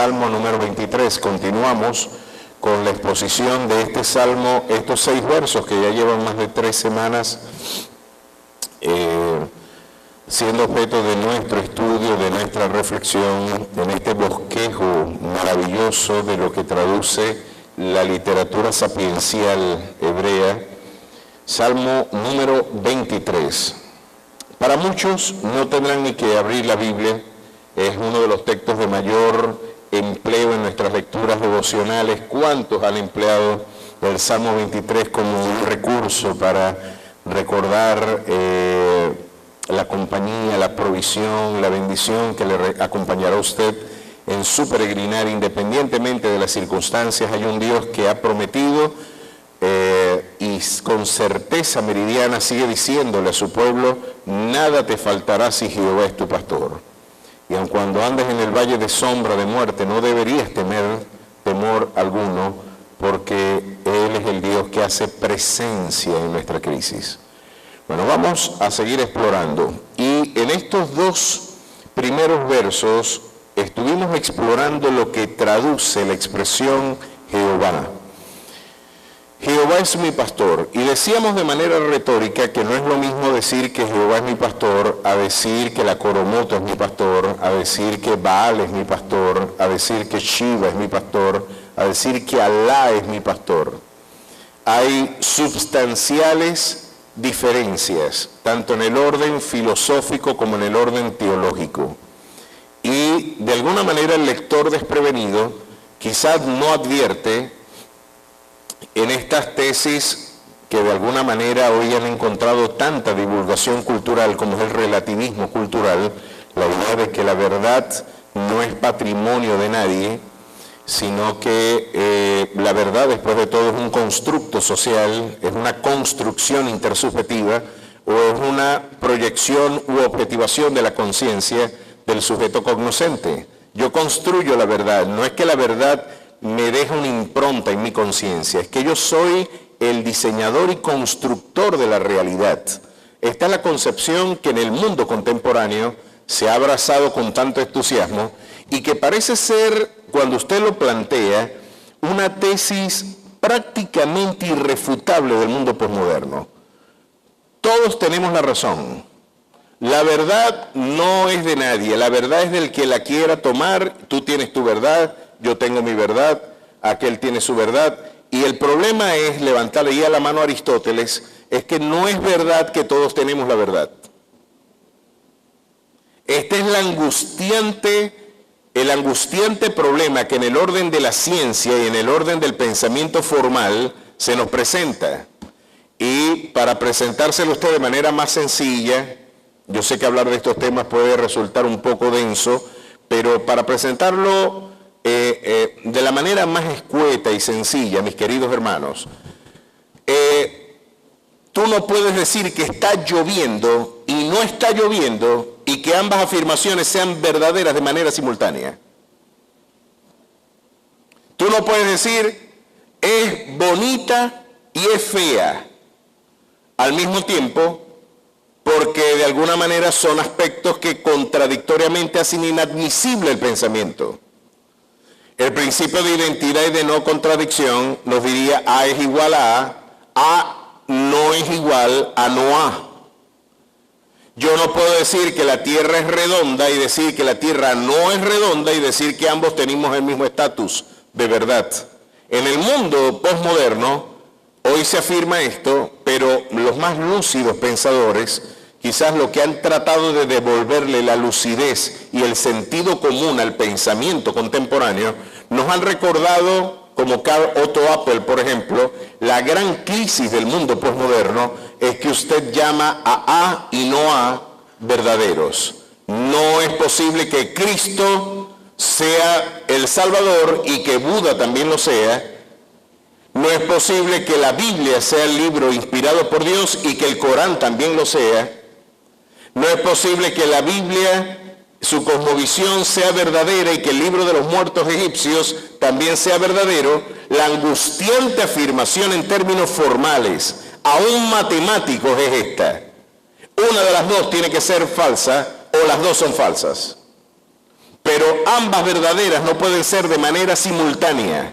Salmo número 23. Continuamos con la exposición de este Salmo, estos 6 versos que ya llevan más de 3 semanas siendo objeto de nuestro estudio, de nuestra reflexión, en este bosquejo maravilloso de lo que traduce la literatura sapiencial hebrea. Salmo número 23. Para muchos no tendrán ni que abrir la Biblia, es uno de los textos de mayor empleo en nuestras lecturas devocionales. ¿Cuántos han empleado el Salmo 23 como un recurso para recordar la compañía, la provisión, la bendición que le acompañará a usted en su peregrinar independientemente de las circunstancias? Hay un Dios que ha prometido y con certeza meridiana sigue diciéndole a su pueblo: nada te faltará si Jehová es tu pastor. Y aun cuando andes en el valle de sombra de muerte, no deberías temer temor alguno, porque Él es el Dios que hace presencia en nuestra crisis. Bueno, vamos a seguir explorando. Y en estos 2 primeros versos estuvimos explorando lo que traduce la expresión Jehová. Jehová es mi pastor. Y decíamos de manera retórica que no es lo mismo decir que Jehová es mi pastor a decir que la Coromoto es mi pastor, a decir que Baal es mi pastor, a decir que Shiva es mi pastor, a decir que Alá es mi pastor. Hay substanciales diferencias, tanto en el orden filosófico como en el orden teológico. Y de alguna manera el lector desprevenido quizás no advierte en estas tesis que de alguna manera hoy han encontrado tanta divulgación cultural como es el relativismo cultural, la idea de que la verdad no es patrimonio de nadie, sino que la verdad después de todo es un constructo social, es una construcción intersubjetiva o es una proyección u objetivación de la conciencia del sujeto cognoscente. Yo construyo la verdad, no es que la verdad me deja una impronta en mi conciencia, es que yo soy el diseñador y constructor de la realidad. Esta es la concepción que en el mundo contemporáneo se ha abrazado con tanto entusiasmo y que parece ser, cuando usted lo plantea, una tesis prácticamente irrefutable del mundo posmoderno. Todos tenemos la razón. La verdad no es de nadie, la verdad es del que la quiera tomar. Tú tienes tu verdad, yo tengo mi verdad, aquel tiene su verdad. Y el problema es, levantarle ya la mano a Aristóteles, es que no es verdad que todos tenemos la verdad. Este es el angustiante problema que en el orden de la ciencia y en el orden del pensamiento formal se nos presenta. Y para presentárselo a usted de manera más sencilla, yo sé que hablar de estos temas puede resultar un poco denso, pero para presentarlo de la manera más escueta y sencilla, mis queridos hermanos, tú no puedes decir que está lloviendo y no está lloviendo y que ambas afirmaciones sean verdaderas de manera simultánea. Tú no puedes decir es bonita y es fea al mismo tiempo, porque de alguna manera son aspectos que contradictoriamente hacen inadmisible el pensamiento. El principio de identidad y de no contradicción nos diría A es igual A no es igual a no A. Yo no puedo decir que la Tierra es redonda y decir que la Tierra no es redonda y decir que ambos tenemos el mismo estatus de verdad. En el mundo posmoderno, hoy se afirma esto, pero los más lúcidos pensadores, quizás lo que han tratado de devolverle la lucidez y el sentido común al pensamiento contemporáneo, nos han recordado, como Carl Otto Appel, por ejemplo, la gran crisis del mundo posmoderno es que usted llama a y no a verdaderos. No es posible que Cristo sea el Salvador y que Buda también lo sea. No es posible que la Biblia sea el libro inspirado por Dios y que el Corán también lo sea. No es posible que la Biblia, su cosmovisión sea verdadera y que el libro de los muertos egipcios también sea verdadero. La angustiante afirmación en términos formales, aún matemáticos, es esta: una de las dos tiene que ser falsa o las dos son falsas. pero ambas verdaderas no pueden ser de manera simultánea.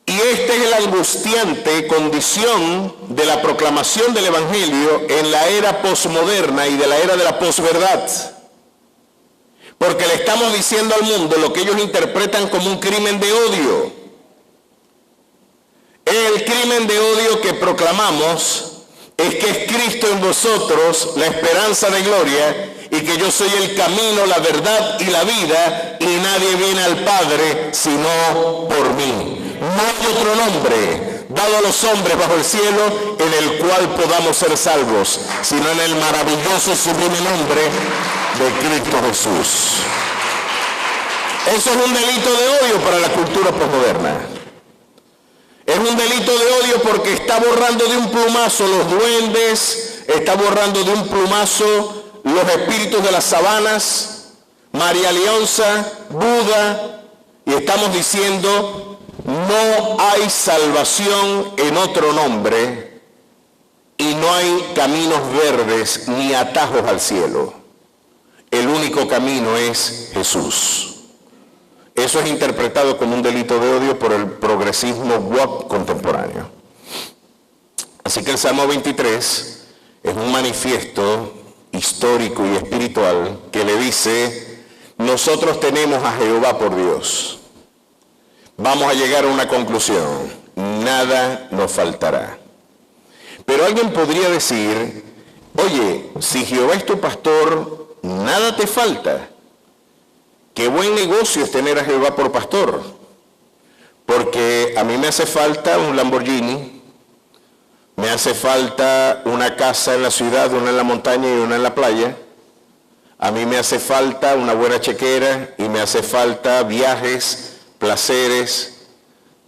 Y esta es la angustiante condición de la proclamación del Evangelio en la era posmoderna y de la era de la posverdad. Porque le estamos diciendo al mundo lo que ellos interpretan como un crimen de odio. El crimen de odio que proclamamos es que es Cristo en vosotros, la esperanza de gloria, y que yo soy el camino, la verdad y la vida, y nadie viene al Padre sino por mí. No hay otro nombre dado a los hombres bajo el cielo en el cual podamos ser salvos, sino en el maravilloso sublime nombre de Cristo Jesús. Eso es un delito de odio para la cultura posmoderna. Es un delito de odio porque está borrando de un plumazo los duendes, está borrando de un plumazo los espíritus de las sabanas, María Leonza, Buda, y estamos diciendo: no hay salvación en otro nombre y no hay caminos verdes ni atajos al cielo. El único camino es Jesús. Eso es interpretado como un delito de odio por el progresismo woke contemporáneo. Así que el Salmo 23 es un manifiesto histórico y espiritual que le dice: nosotros tenemos a Jehová por Dios. Vamos a llegar a una conclusión: nada nos faltará. Pero alguien podría decir: oye, si Jehová es tu pastor, nada te falta. Qué buen negocio es tener a Jehová por pastor, porque a mí me hace falta un Lamborghini, me hace falta una casa en la ciudad, una en la montaña y una en la playa. A mí me hace falta una buena chequera y me hace falta viajes, placeres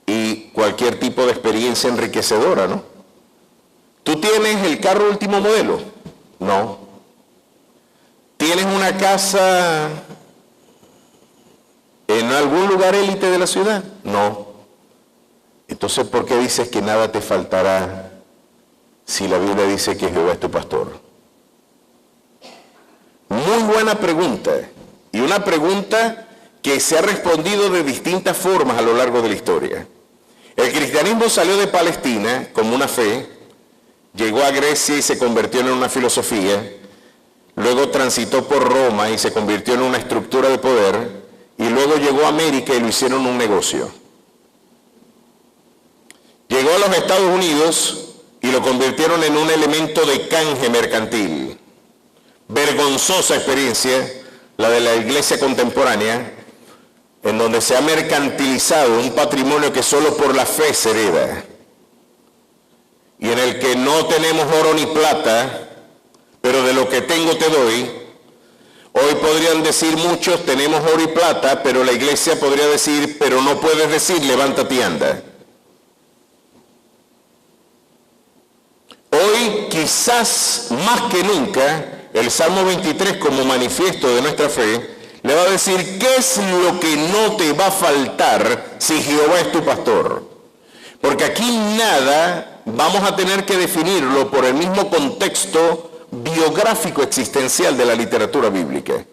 y cualquier tipo de experiencia enriquecedora, ¿no? ¿Tú tienes el carro último modelo? No. ¿Tienes una casa en algún lugar élite de la ciudad? No. Entonces, ¿por qué dices que nada te faltará si la Biblia dice que Jehová es tu pastor? Muy buena pregunta, y una pregunta que se ha respondido de distintas formas a lo largo de la historia. El cristianismo salió de Palestina como una fe, llegó a Grecia y se convirtió en una filosofía, luego transitó por Roma y se convirtió en una estructura de poder, y luego llegó a América y lo hicieron un negocio. Llegó a los Estados Unidos y lo convirtieron en un elemento de canje mercantil. Vergonzosa experiencia, la de la iglesia contemporánea, en donde se ha mercantilizado un patrimonio que solo por la fe se hereda, y en el que no tenemos oro ni plata, pero de lo que tengo te doy. Hoy podrían decir muchos: tenemos oro y plata, pero la iglesia podría decir: pero no puedes decir levántate y anda. Hoy, quizás más que nunca, el Salmo 23, como manifiesto de nuestra fe, le va a decir: ¿qué es lo que no te va a faltar si Jehová es tu pastor? Porque aquí nada vamos a tener que definirlo por el mismo contexto biográfico existencial de la literatura bíblica.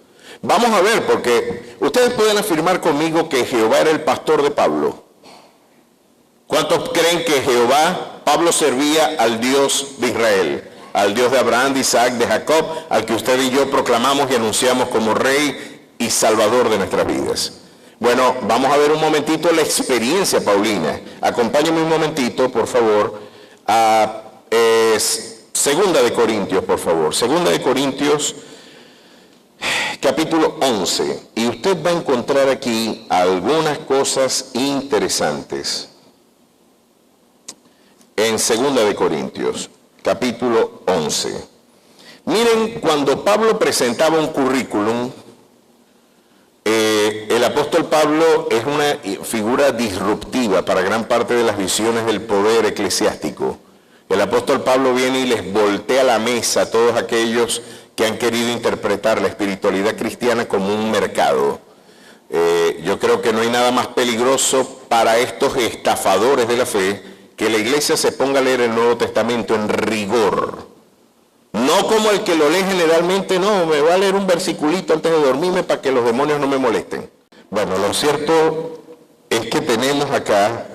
Vamos a ver, porque ustedes pueden afirmar conmigo que Jehová era el pastor de Pablo. ¿Cuántos creen que Pablo servía al Dios de Israel, al Dios de Abraham, de Isaac, de Jacob, al que usted y yo proclamamos y anunciamos como Rey y Salvador de nuestras vidas? Bueno, vamos a ver un momentito la experiencia paulina. Acompáñenme un momentito, por favor, a Segunda de Corintios, por favor. Segunda de Corintios, capítulo 11. Y usted va a encontrar aquí algunas cosas interesantes. En Segunda de Corintios, capítulo 11. Miren, cuando Pablo presentaba un currículum, el apóstol Pablo es una figura disruptiva para gran parte de las visiones del poder eclesiástico. El apóstol Pablo viene y les voltea la mesa a todos aquellos que han querido interpretar la espiritualidad cristiana como un mercado. Yo creo que no hay nada más peligroso para estos estafadores de la fe que la iglesia se ponga a leer el Nuevo Testamento en rigor, No como el que lo lee generalmente, no, me voy a leer un versiculito antes de dormirme para que los demonios no me molesten. Bueno, lo cierto es que tenemos acá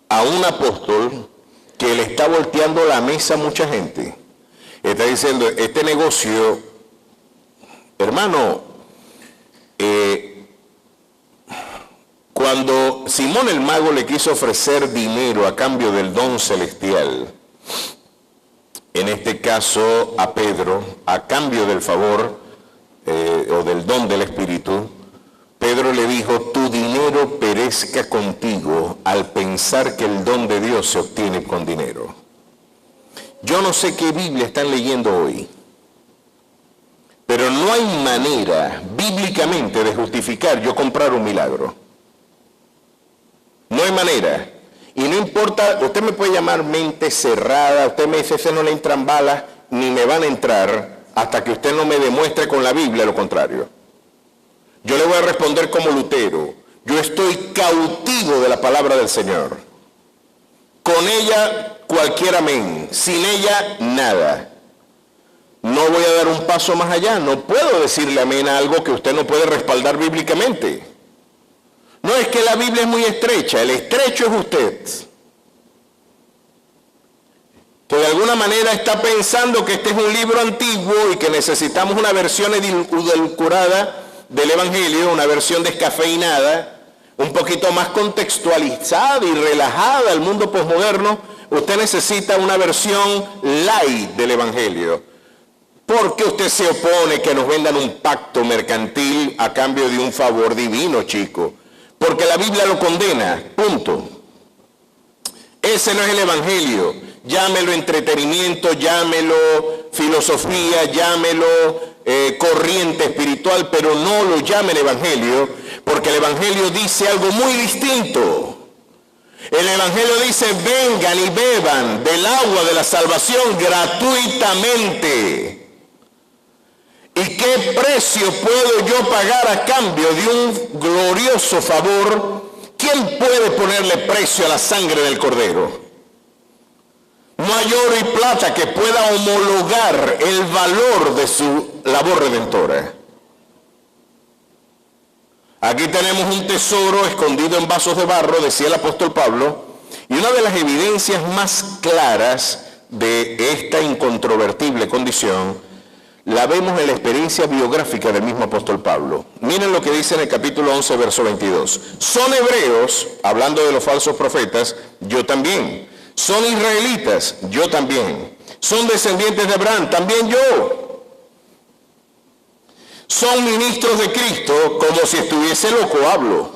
a un apóstol que le está volteando la mesa a mucha gente. Está diciendo, este negocio, hermano, cuando Simón el mago le quiso ofrecer dinero a cambio del don celestial, en este caso a Pedro, a cambio del favor o del don del Espíritu, Pedro le dijo, tu dinero perezca contigo al pensar que el don de Dios se obtiene con dinero. Yo no sé qué Biblia están leyendo hoy, pero no hay manera bíblicamente de justificar yo comprar un milagro. No hay manera. Y no importa, usted me puede llamar mente cerrada, usted me dice, ese no le entran balas, ni me van a entrar hasta que usted no me demuestre con la Biblia lo contrario. Yo le voy a responder como Lutero, yo estoy cautivo de la palabra del Señor. Con ella cualquier amén, sin ella nada. No voy a dar un paso más allá, no puedo decirle amén a algo que usted no puede respaldar bíblicamente. No es que la Biblia es muy estrecha, el estrecho es usted. Que de alguna manera está pensando que este es un libro antiguo y que necesitamos una versión edulcorada del Evangelio, una versión descafeinada, un poquito más contextualizada y relajada al mundo posmoderno. Usted necesita una versión light del Evangelio. ¿Por qué usted se opone que nos vendan un pacto mercantil a cambio de un favor divino, chico? Porque la Biblia lo condena, punto. Ese no es el Evangelio. Llámelo entretenimiento, llámelo filosofía, llámelo corriente espiritual, pero no lo llamen Evangelio, porque el Evangelio dice algo muy distinto. El Evangelio dice, vengan y beban del agua de la salvación gratuitamente. ¿Y qué precio puedo yo pagar a cambio de un glorioso favor? ¿Quién puede ponerle precio a la sangre del Cordero? No hay oro y plata que pueda homologar el valor de su labor redentora. Aquí tenemos un tesoro escondido en vasos de barro, decía el apóstol Pablo, y una de las evidencias más claras de esta incontrovertible condición la vemos en la experiencia biográfica del mismo apóstol Pablo. Miren lo que dice en el capítulo 11, verso 22. Son hebreos, hablando de los falsos profetas, yo también. Son israelitas, yo también. Son descendientes de Abraham, también yo. Son ministros de Cristo, como si estuviese loco, hablo.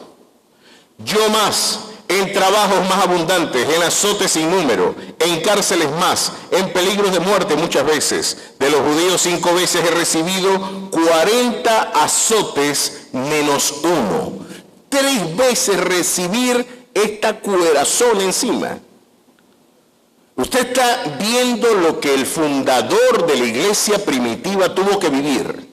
Yo más, en trabajos más abundantes, en azotes sin número, en cárceles más, en peligros de muerte muchas veces. De los judíos 5 veces he recibido 40 azotes menos 1. 3 veces recibir esta cuerazón encima. Usted está viendo lo que el fundador de la iglesia primitiva tuvo que vivir.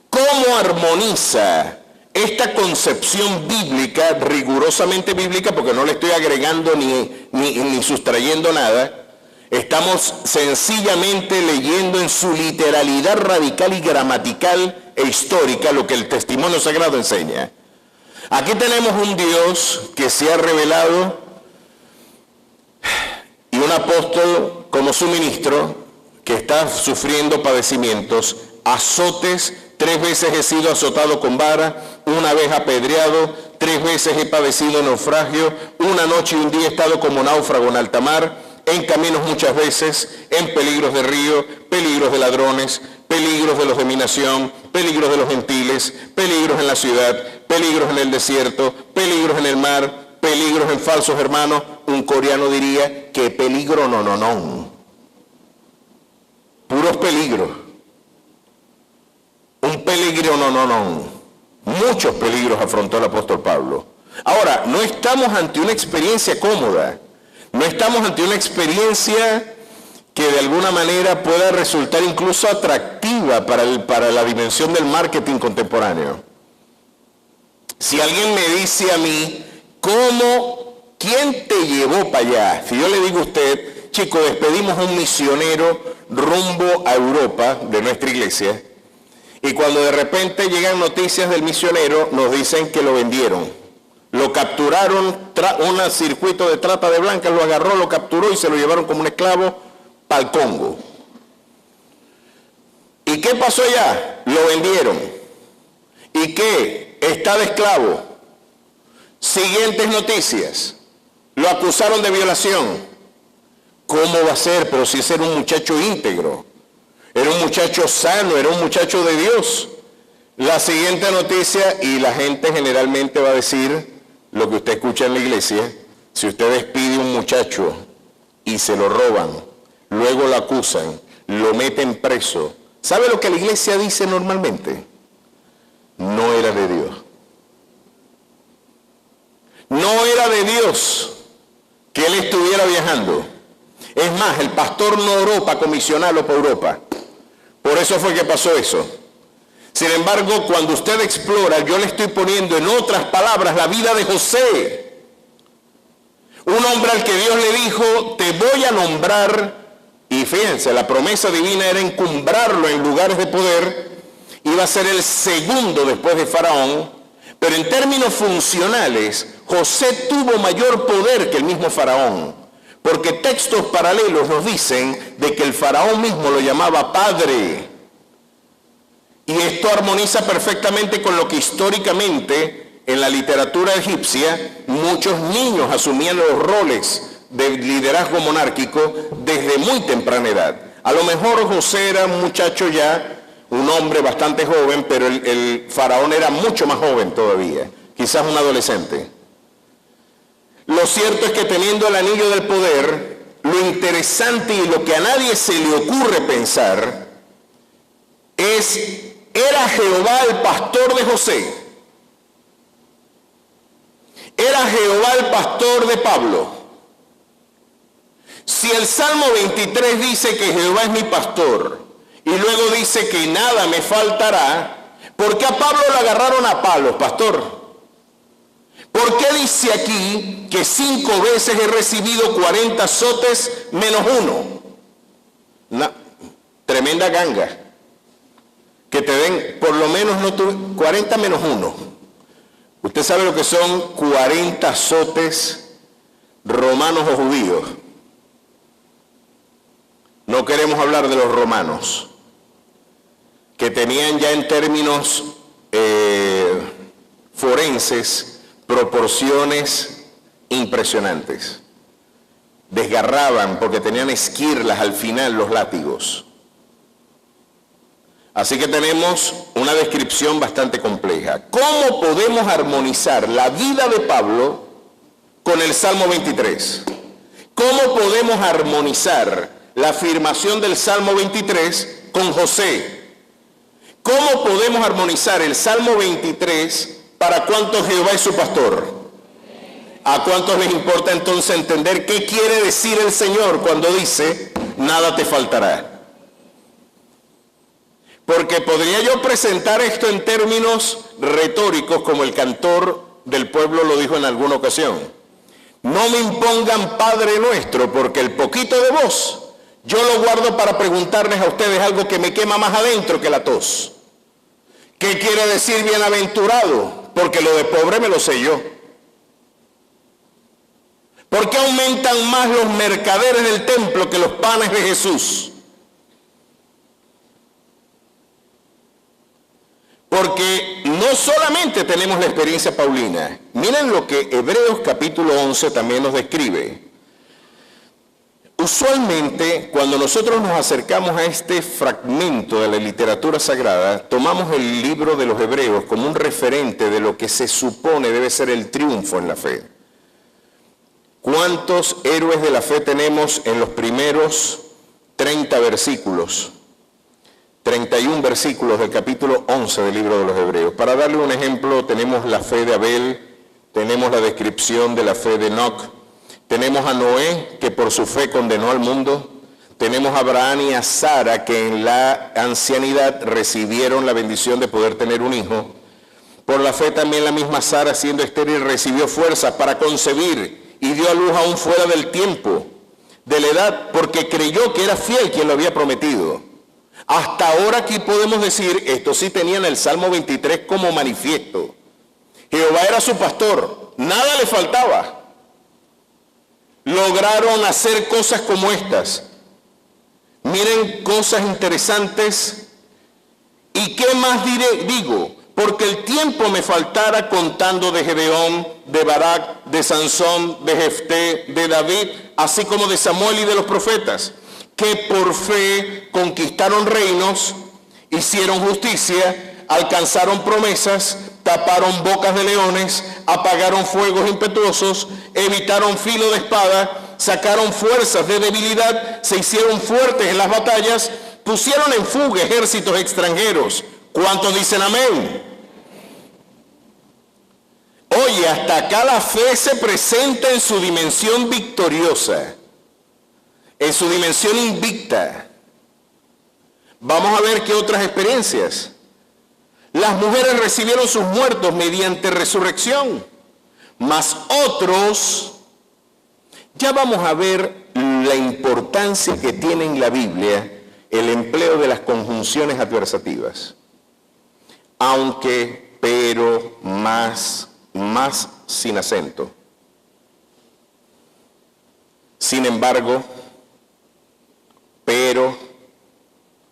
¿Cómo armoniza esta concepción bíblica, rigurosamente bíblica, porque no le estoy agregando ni sustrayendo nada? Estamos sencillamente leyendo en su literalidad radical y gramatical e histórica lo que el testimonio sagrado enseña. Aquí tenemos un Dios que se ha revelado y un apóstol como su ministro que está sufriendo padecimientos, azotes. 3 veces he sido azotado con vara, 1 vez apedreado, 3 veces he padecido naufragio, 1 noche y un día he estado como náufrago en alta mar, en caminos muchas veces, en peligros de río, peligros de ladrones, peligros de los de mi nación, peligros de los gentiles, peligros en la ciudad, peligros en el desierto, peligros en el mar, peligros en falsos hermanos. Un coreano diría, ¿qué peligro? No. Puros peligros. Un peligro, no. Muchos peligros afrontó el apóstol Pablo. Ahora, no estamos ante una experiencia cómoda. No estamos ante una experiencia que de alguna manera pueda resultar incluso atractiva para la dimensión del marketing contemporáneo. Si alguien me dice a mí, ¿quién te llevó para allá? Si yo le digo a usted, chico, despedimos a un misionero rumbo a Europa de nuestra iglesia, y cuando de repente llegan noticias del misionero, nos dicen que lo vendieron. Lo capturaron, un circuito de trata de blancas lo agarró, lo capturó y se lo llevaron como un esclavo para el Congo. ¿Y qué pasó allá? Lo vendieron. ¿Y qué? Está de esclavo. Siguientes noticias. Lo acusaron de violación. ¿Cómo va a ser? Pero si ese era un muchacho íntegro. Era un muchacho sano, era un muchacho de Dios. La siguiente noticia, y la gente generalmente va a decir lo que usted escucha en la iglesia: si usted despide a un muchacho y se lo roban, luego lo acusan, lo meten preso, ¿sabe lo que la iglesia dice normalmente? No era de Dios. No era de Dios que él estuviera viajando. Es más, el pastor no oró para comisionarlo para Europa. Por eso fue que pasó eso. Sin embargo, cuando usted explora, yo le estoy poniendo en otras palabras la vida de José. Un hombre al que Dios le dijo: te voy a nombrar, y fíjense, la promesa divina era encumbrarlo en lugares de poder, iba a ser el segundo después de Faraón, pero en términos funcionales, José tuvo mayor poder que el mismo Faraón, porque textos paralelos nos dicen de que el Faraón mismo lo llamaba padre. Y esto armoniza perfectamente con lo que históricamente en la literatura egipcia muchos niños asumían los roles de liderazgo monárquico desde muy temprana edad. A lo mejor José era un muchacho ya, un hombre bastante joven, pero el faraón era mucho más joven todavía, quizás un adolescente. Lo cierto es que teniendo el anillo del poder, lo interesante y lo que a nadie se le ocurre pensar es: ¿era Jehová el pastor de José? ¿Era Jehová el pastor de Pablo? Si el Salmo 23 dice que Jehová es mi pastor y luego dice que nada me faltará, ¿por qué a Pablo lo agarraron a palos, pastor? ¿Por qué dice aquí que 5 veces he recibido 40 azotes menos uno? Una tremenda ganga. Que te den, por lo menos no 40 menos 1. Usted sabe lo que son 40 azotes romanos o judíos. No queremos hablar de los romanos, que tenían ya en términos forenses proporciones impresionantes. Desgarraban porque tenían esquirlas al final los látigos. Así que tenemos una descripción bastante compleja. ¿Cómo podemos armonizar la vida de Pablo con el Salmo 23? ¿Cómo podemos armonizar la afirmación del Salmo 23 con José? ¿Cómo podemos armonizar el Salmo 23 para cuántos Jehová es su pastor? ¿A cuántos les importa entonces entender qué quiere decir el Señor cuando dice: nada te faltará? Porque podría yo presentar esto en términos retóricos, como el cantor del pueblo lo dijo en alguna ocasión: no me impongan Padre Nuestro, porque el poquito de voz yo lo guardo para preguntarles a ustedes algo que me quema más adentro que la tos. ¿Qué quiere decir bienaventurado? Porque lo de pobre me lo sé yo. ¿Por qué aumentan más los mercaderes del templo que los panes de Jesús? Porque no solamente tenemos la experiencia paulina. Miren lo que Hebreos capítulo 11 también nos describe. Usualmente, cuando nosotros nos acercamos a este fragmento de la literatura sagrada, tomamos el libro de los Hebreos como un referente de lo que se supone debe ser el triunfo en la fe. ¿Cuántos héroes de la fe tenemos en los primeros 30 versículos? 31 versículos del capítulo 11 del libro de los Hebreos. Para darle un ejemplo, tenemos la fe de Abel, tenemos la descripción de la fe de Enoc, tenemos a Noé, que por su fe condenó al mundo, tenemos a Abraham y a Sara, que en la ancianidad recibieron la bendición de poder tener un hijo. Por la fe también la misma Sara, siendo estéril, recibió fuerzas para concebir y dio a luz aún fuera del tiempo. de la edad, porque creyó que era fiel quien lo había prometido. Hasta ahora aquí podemos decir, esto sí tenían el Salmo 23 como manifiesto. Jehová era su pastor, nada le faltaba. Lograron hacer cosas como estas. Miren cosas interesantes. ¿Y qué más digo? Porque el tiempo me faltara contando de Gedeón, de Barak, de Sansón, de Jefté, de David, así como de Samuel y de los profetas, que por fe conquistaron reinos, hicieron justicia, alcanzaron promesas, taparon bocas de leones, apagaron fuegos impetuosos, evitaron filo de espada, sacaron fuerzas de debilidad, se hicieron fuertes en las batallas, pusieron en fuga ejércitos extranjeros. ¿Cuántos dicen amén? Oye, hasta acá la fe se presenta en su dimensión victoriosa, en su dimensión invicta. Vamos a ver qué otras experiencias. Las mujeres recibieron sus muertos mediante resurrección, mas otros, ya vamos a ver la importancia que tiene en la Biblia el empleo de las conjunciones adversativas. Aunque, pero, más sin acento. Sin embargo, pero,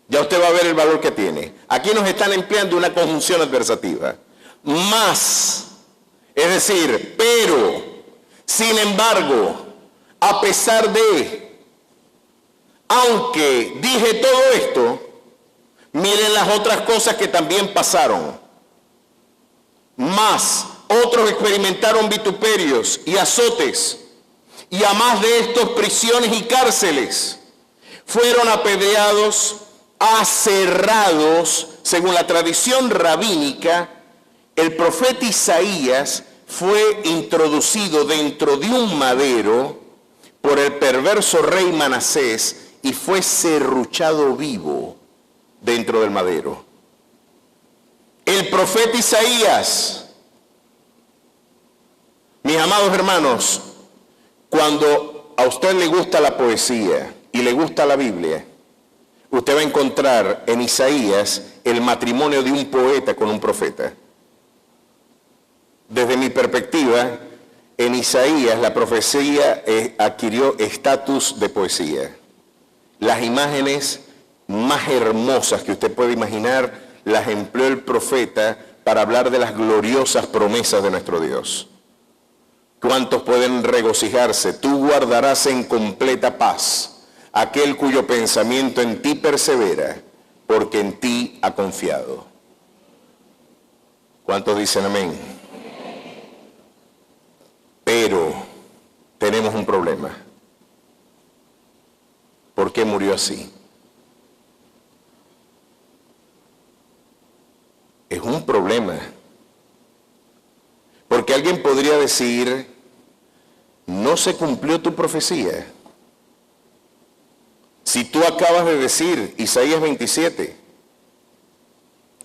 ya usted va a ver el valor que tiene. Aquí nos están empleando una conjunción adversativa. Más, es decir, pero, sin embargo, a pesar de, aunque dije todo esto, miren las otras cosas que también pasaron. Más, otros experimentaron vituperios y azotes, y a más de estos prisiones y cárceles. Fueron apedreados, aserrados. Según la tradición rabínica, el profeta Isaías fue introducido dentro de un madero por el perverso rey Manasés y fue serruchado vivo dentro del madero. El profeta Isaías, mis amados hermanos, cuando a usted le gusta la poesía y le gusta la Biblia, usted va a encontrar en Isaías el matrimonio de un poeta con un profeta. Desde mi perspectiva, en Isaías la profecía adquirió estatus de poesía. Las imágenes más hermosas que usted puede imaginar las empleó el profeta para hablar de las gloriosas promesas de nuestro Dios. ¿Cuántos pueden regocijarse? Tú guardarás en completa paz aquel cuyo pensamiento en ti persevera, porque en ti ha confiado. ¿Cuántos dicen amén? Pero tenemos un problema. ¿Por qué murió así? Es un problema. Porque alguien podría decir, no se cumplió tu profecía. Si tú acabas de decir, Isaías 27,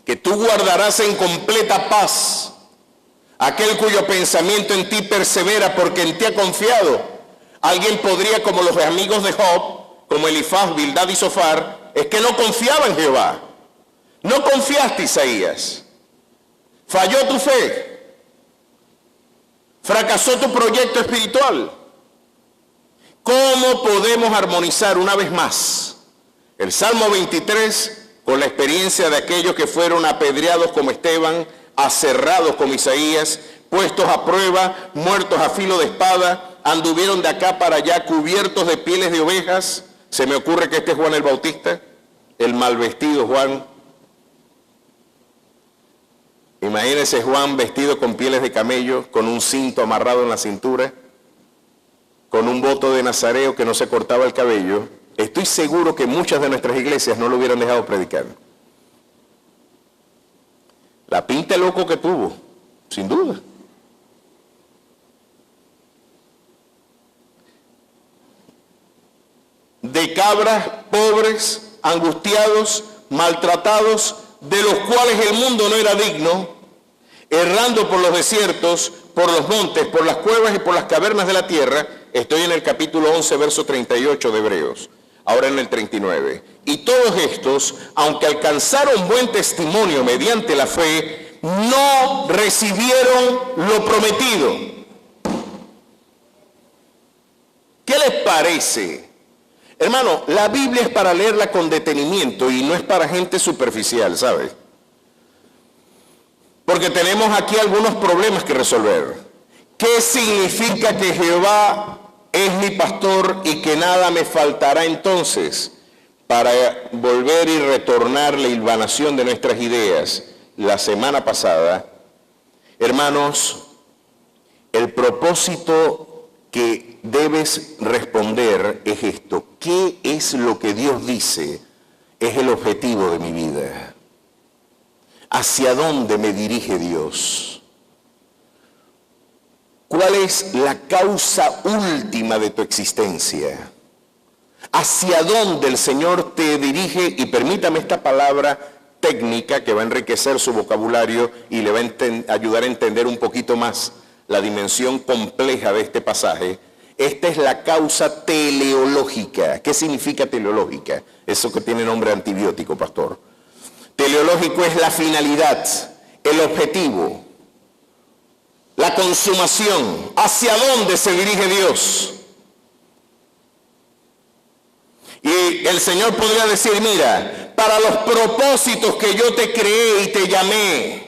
que tú guardarás en completa paz aquel cuyo pensamiento en ti persevera porque en ti ha confiado. Alguien podría, como los amigos de Job, como Elifaz, Bildad y Sofar, es que no confiaba en Jehová. No confiaste, Isaías. Falló tu fe. Fracasó tu proyecto espiritual. ¿Cómo podemos armonizar una vez más el Salmo 23 con la experiencia de aquellos que fueron apedreados como Esteban, aserrados como Isaías, puestos a prueba, muertos a filo de espada, anduvieron de acá para allá cubiertos de pieles de ovejas? Se me ocurre que este es Juan el Bautista, el mal vestido Juan. Imagínense Juan vestido con pieles de camello, con un cinto amarrado en la cintura, con un voto de nazareo que no se cortaba el cabello. Estoy seguro que muchas de nuestras iglesias no lo hubieran dejado predicar. La pinta loco que tuvo, sin duda. De cabras, pobres, angustiados, maltratados, de los cuales el mundo no era digno, errando por los desiertos, por los montes, por las cuevas y por las cavernas de la tierra, Estoy en el capítulo 11, verso 38 de Hebreos, ahora en el 39. Y todos estos, aunque alcanzaron buen testimonio mediante la fe, no recibieron lo prometido. ¿Qué les parece? Hermano, la Biblia es para leerla con detenimiento y no es para gente superficial, ¿sabes? Porque tenemos aquí algunos problemas que resolver. ¿Qué significa que Jehová es mi pastor y que nada me faltará entonces? Para volver y retornar la hilvanación de nuestras ideas la semana pasada, hermanos, el propósito que debes responder es esto: ¿qué es lo que Dios dice es el objetivo de mi vida? ¿Hacia dónde me dirige Dios? ¿Cuál es la causa última de tu existencia? ¿Hacia dónde el Señor te dirige? Y permítame esta palabra técnica que va a enriquecer su vocabulario y le va a ayudar a entender un poquito más la dimensión compleja de este pasaje. Esta es la causa teleológica. ¿Qué significa teleológica? Eso que tiene nombre antibiótico, pastor. Teleológico es la finalidad, el objetivo, la consumación. ¿Hacia dónde se dirige Dios? Y el Señor podría decir, mira, para los propósitos que yo te creé y te llamé,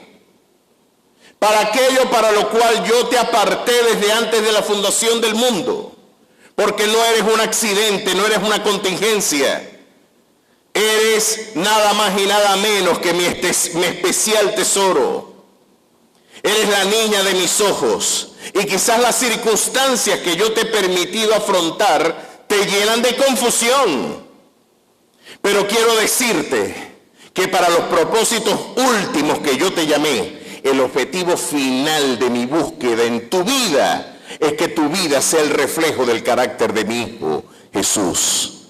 para aquello para lo cual yo te aparté desde antes de la fundación del mundo, porque no eres un accidente, no eres una contingencia, eres nada más y nada menos que mi especial tesoro, eres la niña de mis ojos, y quizás las circunstancias que yo te he permitido afrontar te llenan de confusión, pero quiero decirte que para los propósitos últimos que yo te llamé, el objetivo final de mi búsqueda en tu vida es que tu vida sea el reflejo del carácter de mi Hijo Jesús,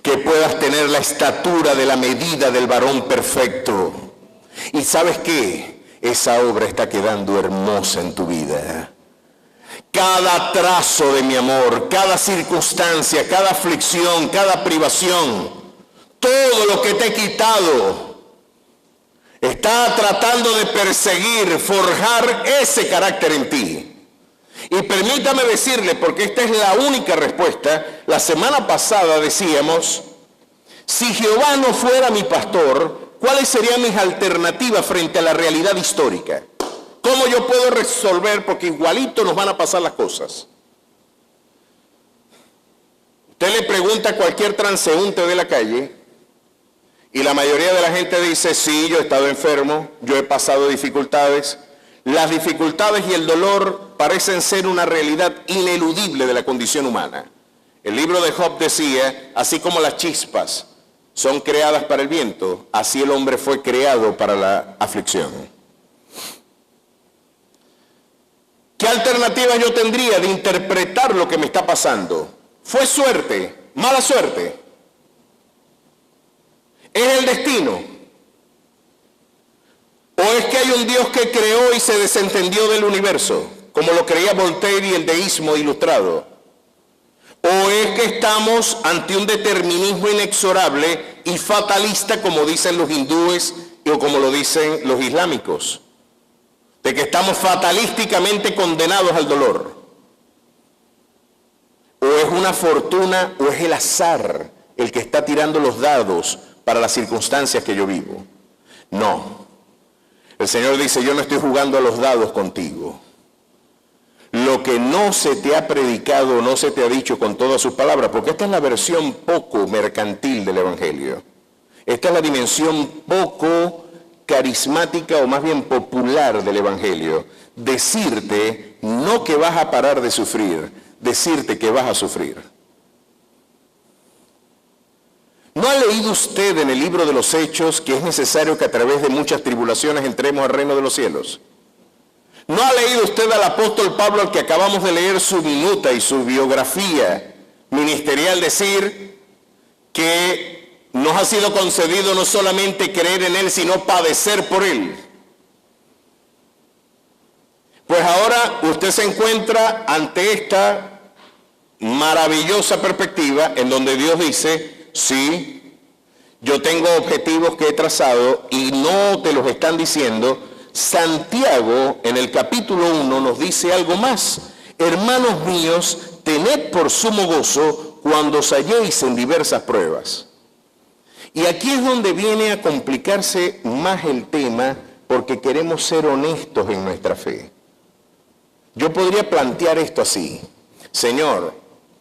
que puedas tener la estatura de la medida del varón perfecto. Y ¿sabes qué? Esa obra está quedando hermosa en tu vida. Cada trazo de mi amor, cada circunstancia, cada aflicción, cada privación, todo lo que te he quitado, está tratando de perseguir, forjar ese carácter en ti. Y permítame decirle, porque esta es la única respuesta, la semana pasada decíamos, si Jehová no fuera mi pastor, ¿cuáles serían mis alternativas frente a la realidad histórica? ¿Cómo yo puedo resolver? Porque igualito nos van a pasar las cosas. Usted le pregunta a cualquier transeúnte de la calle y la mayoría de la gente dice, sí, yo he estado enfermo, yo he pasado dificultades. Las dificultades y el dolor parecen ser una realidad ineludible de la condición humana. El libro de Job decía, así como las chispas son creadas para el viento, así el hombre fue creado para la aflicción. ¿Qué alternativa yo tendría de interpretar lo que me está pasando? ¿Fue suerte? ¿Mala suerte? ¿Es el destino? ¿O es que hay un Dios que creó y se desentendió del universo, como lo creía Voltaire y el deísmo ilustrado? ¿O es que estamos ante un determinismo inexorable y fatalista, como dicen los hindúes o como lo dicen los islámicos? De que estamos fatalísticamente condenados al dolor. ¿O es una fortuna o es el azar el que está tirando los dados para las circunstancias que yo vivo? No. El Señor dice, yo no estoy jugando a los dados contigo. Lo que no se te ha predicado, no se te ha dicho con todas sus palabras, porque esta es la versión poco mercantil del Evangelio. Esta es la dimensión poco carismática o más bien popular del Evangelio. Decirte no que vas a parar de sufrir, decirte que vas a sufrir. ¿No ha leído usted en el libro de los Hechos que es necesario que a través de muchas tribulaciones entremos al reino de los cielos? ¿No ha leído usted al apóstol Pablo, al que acabamos de leer su minuta y su biografía ministerial, decir que nos ha sido concedido no solamente creer en Él, sino padecer por Él? Pues ahora usted se encuentra ante esta maravillosa perspectiva en donde Dios dice, sí, yo tengo objetivos que he trazado y no te los están diciendo. Santiago en el capítulo 1 nos dice algo más. Hermanos míos, tened por sumo gozo cuando os halléis en diversas pruebas. Y aquí es donde viene a complicarse más el tema, porque queremos ser honestos en nuestra fe. Yo podría plantear esto así: Señor,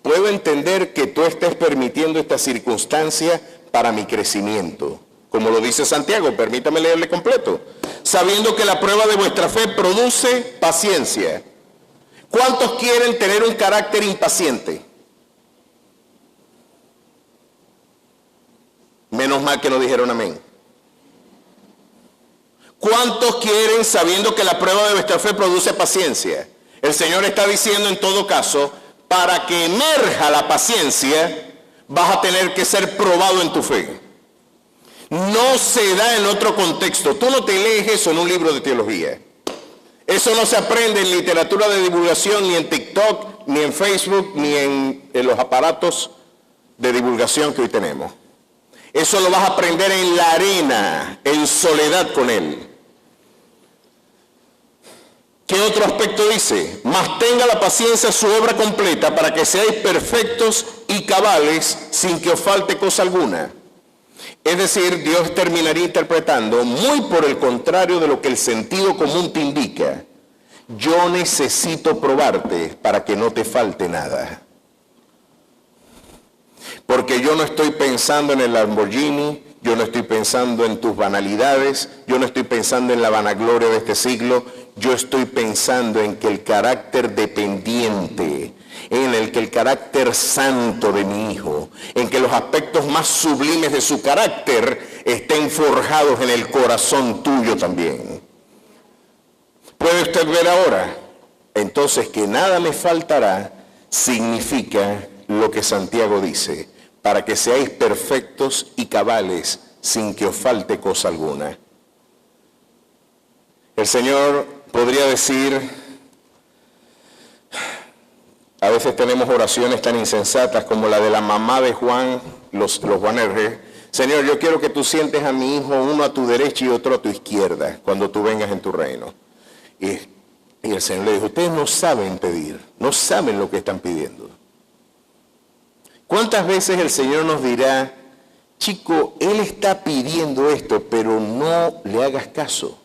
puedo entender que tú estés permitiendo esta circunstancia para mi crecimiento. Como lo dice Santiago, permítame leerle completo. Sabiendo que la prueba de vuestra fe produce paciencia. ¿Cuántos quieren tener un carácter impaciente? Menos mal que no dijeron amén. ¿Cuántos quieren, sabiendo que la prueba de vuestra fe produce paciencia? El Señor está diciendo en todo caso, para que emerja la paciencia, vas a tener que ser probado en tu fe. No se da en otro contexto. Tú no te lees eso en un libro de teología. Eso no se aprende en literatura de divulgación, ni en TikTok, ni en Facebook, ni en los aparatos de divulgación que hoy tenemos. Eso lo vas a aprender en la arena, en soledad con Él. ¿Qué otro aspecto dice? Mas tenga la paciencia su obra completa para que seáis perfectos y cabales sin que os falte cosa alguna. Es decir, Dios terminaría interpretando, muy por el contrario de lo que el sentido común te indica. Yo necesito probarte para que no te falte nada. Porque yo no estoy pensando en el Lamborghini, yo no estoy pensando en tus banalidades, yo no estoy pensando en la vanagloria de este siglo, yo estoy pensando en que el carácter dependiente, en el que el carácter santo de mi hijo, en que los aspectos más sublimes de su carácter estén forjados en el corazón tuyo también. ¿Puede usted ver ahora? Entonces, que nada me faltará significa lo que Santiago dice, para que seáis perfectos y cabales sin que os falte cosa alguna. El Señor podría decir, a veces tenemos oraciones tan insensatas como la de la mamá de Juan, los Boanerges. Señor, yo quiero que tú sientes a mi hijo, uno a tu derecha y otro a tu izquierda, cuando tú vengas en tu reino. Y el Señor le dijo, ustedes no saben pedir, no saben lo que están pidiendo. ¿Cuántas veces el Señor nos dirá, chico, Él está pidiendo esto, pero no le hagas caso?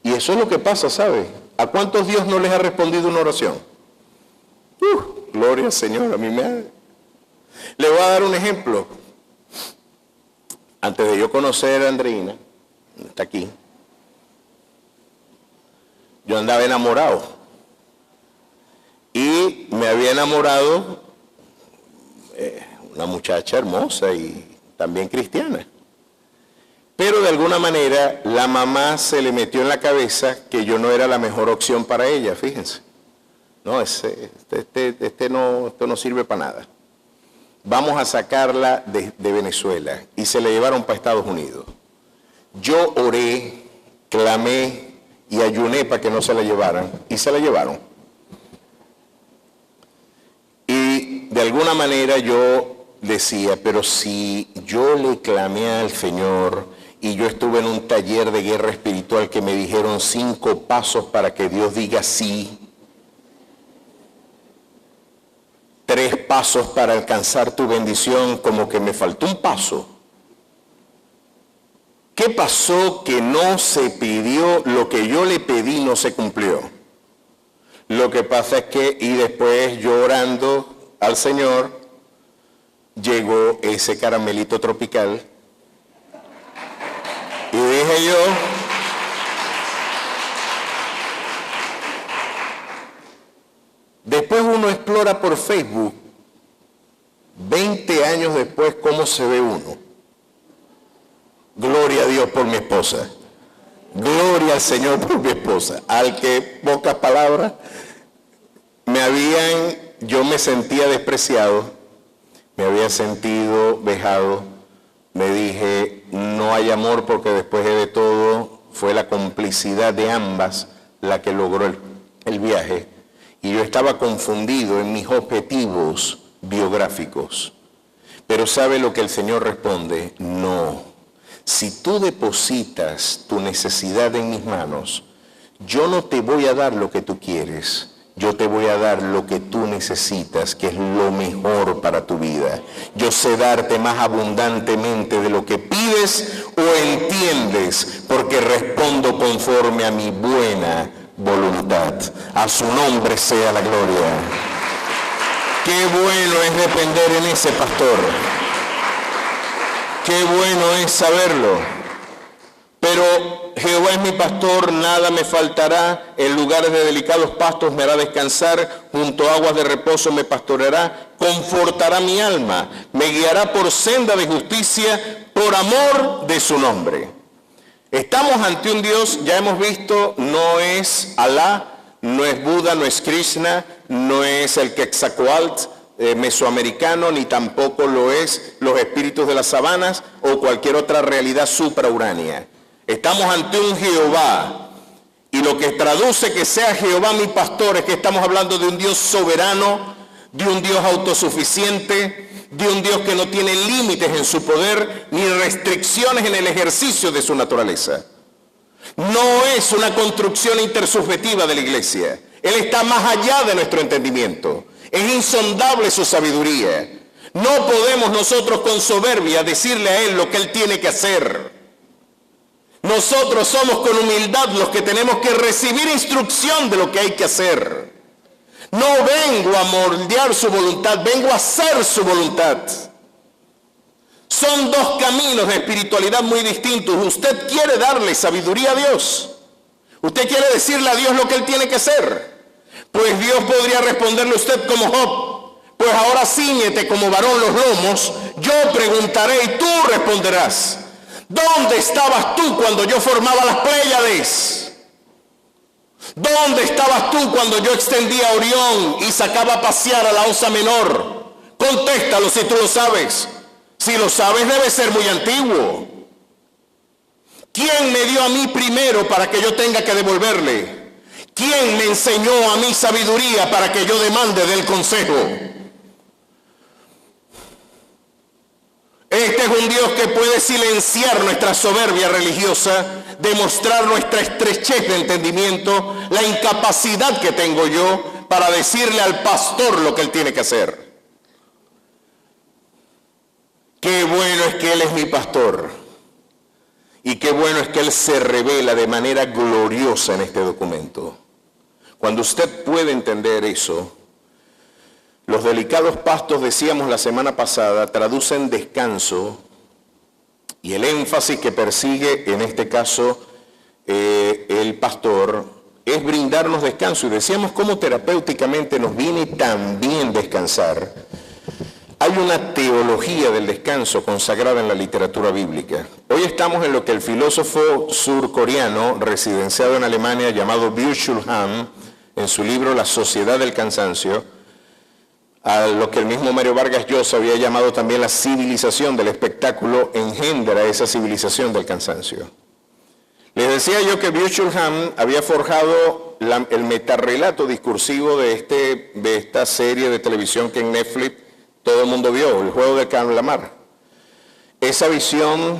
Y eso es lo que pasa, ¿sabe? ¿A cuántos Dios no les ha respondido una oración? Gloria al Señor, a mí me ha... Le voy a dar un ejemplo. Antes de yo conocer a Andreina, está aquí, yo andaba enamorado. Y me había enamorado una muchacha hermosa y también cristiana. Pero de alguna manera la mamá se le metió en la cabeza que yo no era la mejor opción para ella, fíjense. No, esto no sirve para nada. Vamos a sacarla de Venezuela. Y se la llevaron para Estados Unidos. Yo oré, clamé y ayuné para que no se la llevaran. Y se la llevaron. Y de alguna manera yo decía, pero si yo le clamé al Señor y yo estuve en un taller de guerra espiritual que me dijeron 5 pasos para que Dios diga sí, 3 pasos para alcanzar tu bendición, como que me faltó un paso. ¿Qué pasó que no se pidió lo que yo le pedí, no se cumplió? Lo que pasa es que, y después yo orando al Señor, llegó ese caramelito tropical. Y dije yo, después uno explora por Facebook, 20 años después, cómo se ve uno. Gloria a Dios por mi esposa. Gloria al Señor por mi esposa. Al que, pocas palabras, yo me sentía despreciado, me había sentido vejado, me dije, no hay amor porque después de todo fue la complicidad de ambas la que logró el viaje. y yo estaba confundido en mis objetivos biográficos. Pero ¿sabe lo que el Señor responde? No. Si tú depositas tu necesidad en mis manos, yo no te voy a dar lo que tú quieres. Yo te voy a dar lo que tú necesitas, que es lo mejor para tu vida. Yo sé darte más abundantemente de lo que pides o entiendes, porque respondo conforme a mi buena voluntad. A su nombre sea la gloria. Qué bueno es depender en ese pastor. Qué bueno es saberlo. Pero Jehová es mi pastor, nada me faltará. En lugares de delicados pastos me hará descansar, junto a aguas de reposo me pastoreará, confortará mi alma, me guiará por senda de justicia, por amor de su nombre. Estamos ante un Dios, ya hemos visto, no es Alá, no es Buda, no es Krishna, no es el Quetzalcóatl mesoamericano, ni tampoco lo es los espíritus de las sabanas o cualquier otra realidad suprauránea. Estamos ante un Jehová, y lo que traduce que sea Jehová mi pastor es que estamos hablando de un Dios soberano, de un Dios autosuficiente, de un Dios que no tiene límites en su poder ni restricciones en el ejercicio de su naturaleza. No es una construcción intersubjetiva de la iglesia. Él está más allá de nuestro entendimiento. Es insondable su sabiduría. No podemos nosotros con soberbia decirle a Él lo que Él tiene que hacer. Nosotros somos con humildad los que tenemos que recibir instrucción de lo que hay que hacer. No vengo a moldear su voluntad, vengo a hacer su voluntad. Son dos caminos de espiritualidad muy distintos. Usted quiere darle sabiduría a Dios. Usted quiere decirle a Dios lo que Él tiene que hacer. Pues Dios podría responderle a usted como Job. Pues ahora cíñete como varón los lomos, yo preguntaré y tú responderás. ¿Dónde estabas tú cuando yo formaba las Pléyades? ¿Dónde estabas tú cuando yo extendía a Orión y sacaba a pasear a la Osa Menor? Contéstalo si tú lo sabes. Si lo sabes, debe ser muy antiguo. ¿Quién me dio a mí primero para que yo tenga que devolverle? ¿Quién me enseñó a mí sabiduría para que yo demande del consejo? Este es un Dios que puede silenciar nuestra soberbia religiosa, demostrar nuestra estrechez de entendimiento, la incapacidad que tengo yo para decirle al pastor lo que él tiene que hacer. Qué bueno es que Él es mi pastor y qué bueno es que Él se revela de manera gloriosa en este documento. Cuando usted puede entender eso, los delicados pastos, decíamos la semana pasada, traducen descanso, y el énfasis que persigue en este caso el pastor es brindarnos descanso. Y decíamos cómo terapéuticamente nos viene tan bien descansar. Hay una teología del descanso consagrada en la literatura bíblica. Hoy estamos en lo que el filósofo surcoreano residenciado en Alemania llamado Byung-Chul Han, en su libro La sociedad del cansancio, a lo que el mismo Mario Vargas Llosa había llamado también la civilización del espectáculo, engendra esa civilización del cansancio. Les decía yo que Byung-Chul Han había forjado el metarrelato discursivo de esta serie de televisión que en Netflix todo el mundo vio, El juego de calamar. Esa visión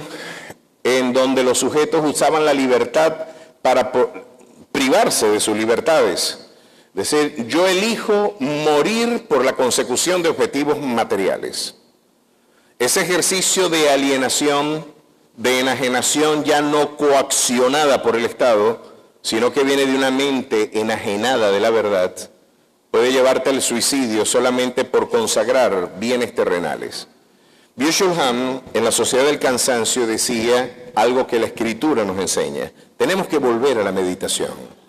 en donde los sujetos usaban la libertad para privarse de sus libertades. Es decir, yo elijo morir por la consecución de objetivos materiales. Ese ejercicio de alienación, de enajenación ya no coaccionada por el Estado, sino que viene de una mente enajenada de la verdad, puede llevarte al suicidio solamente por consagrar bienes terrenales. Byung-Chul Han, en La sociedad del cansancio, decía algo que la Escritura nos enseña. Tenemos que volver a la meditación.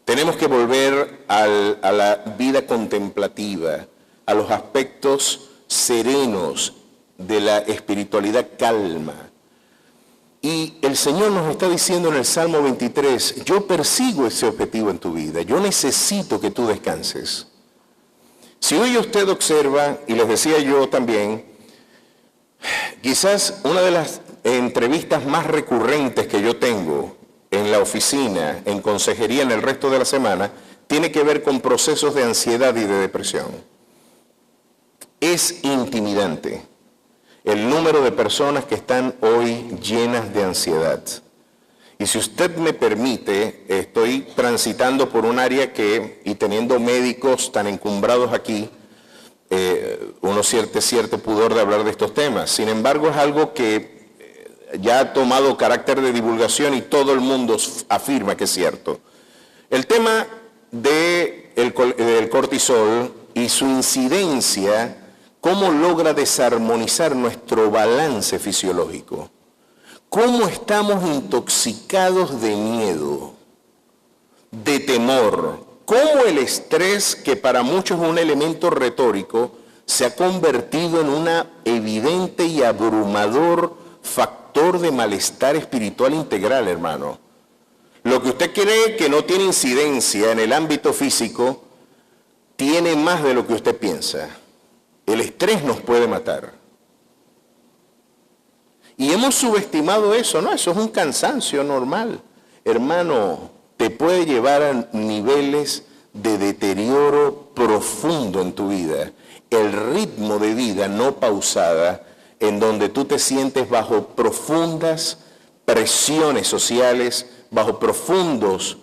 Tenemos que volver a la vida contemplativa, a los aspectos serenos de la espiritualidad calma. Y el Señor nos está diciendo en el Salmo 23, yo persigo ese objetivo en tu vida, yo necesito que tú descanses. Si hoy usted observa, y les decía yo también, quizás una de las entrevistas más recurrentes que yo tengo en la oficina, en consejería, en el resto de la semana, tiene que ver con procesos de ansiedad y de depresión. Es intimidante el número de personas que están hoy llenas de ansiedad. Y si usted me permite, estoy transitando por un área y teniendo médicos tan encumbrados aquí, uno siente cierto pudor de hablar de estos temas. Sin embargo, es algo que ya ha tomado carácter de divulgación y todo el mundo afirma que es cierto. El tema del cortisol y su incidencia, cómo logra desarmonizar nuestro balance fisiológico. Cómo estamos intoxicados de miedo, de temor. Cómo el estrés, que para muchos es un elemento retórico, se ha convertido en un evidente y abrumador factor de malestar espiritual integral, hermano. Lo que usted cree que no tiene incidencia en el ámbito físico, tiene más de lo que usted piensa. El estrés nos puede matar. Y hemos subestimado eso, ¿no? Eso es un cansancio normal. Hermano, te puede llevar a niveles de deterioro profundo en tu vida. El ritmo de vida no pausada, en donde tú te sientes bajo profundas presiones sociales, bajo profundos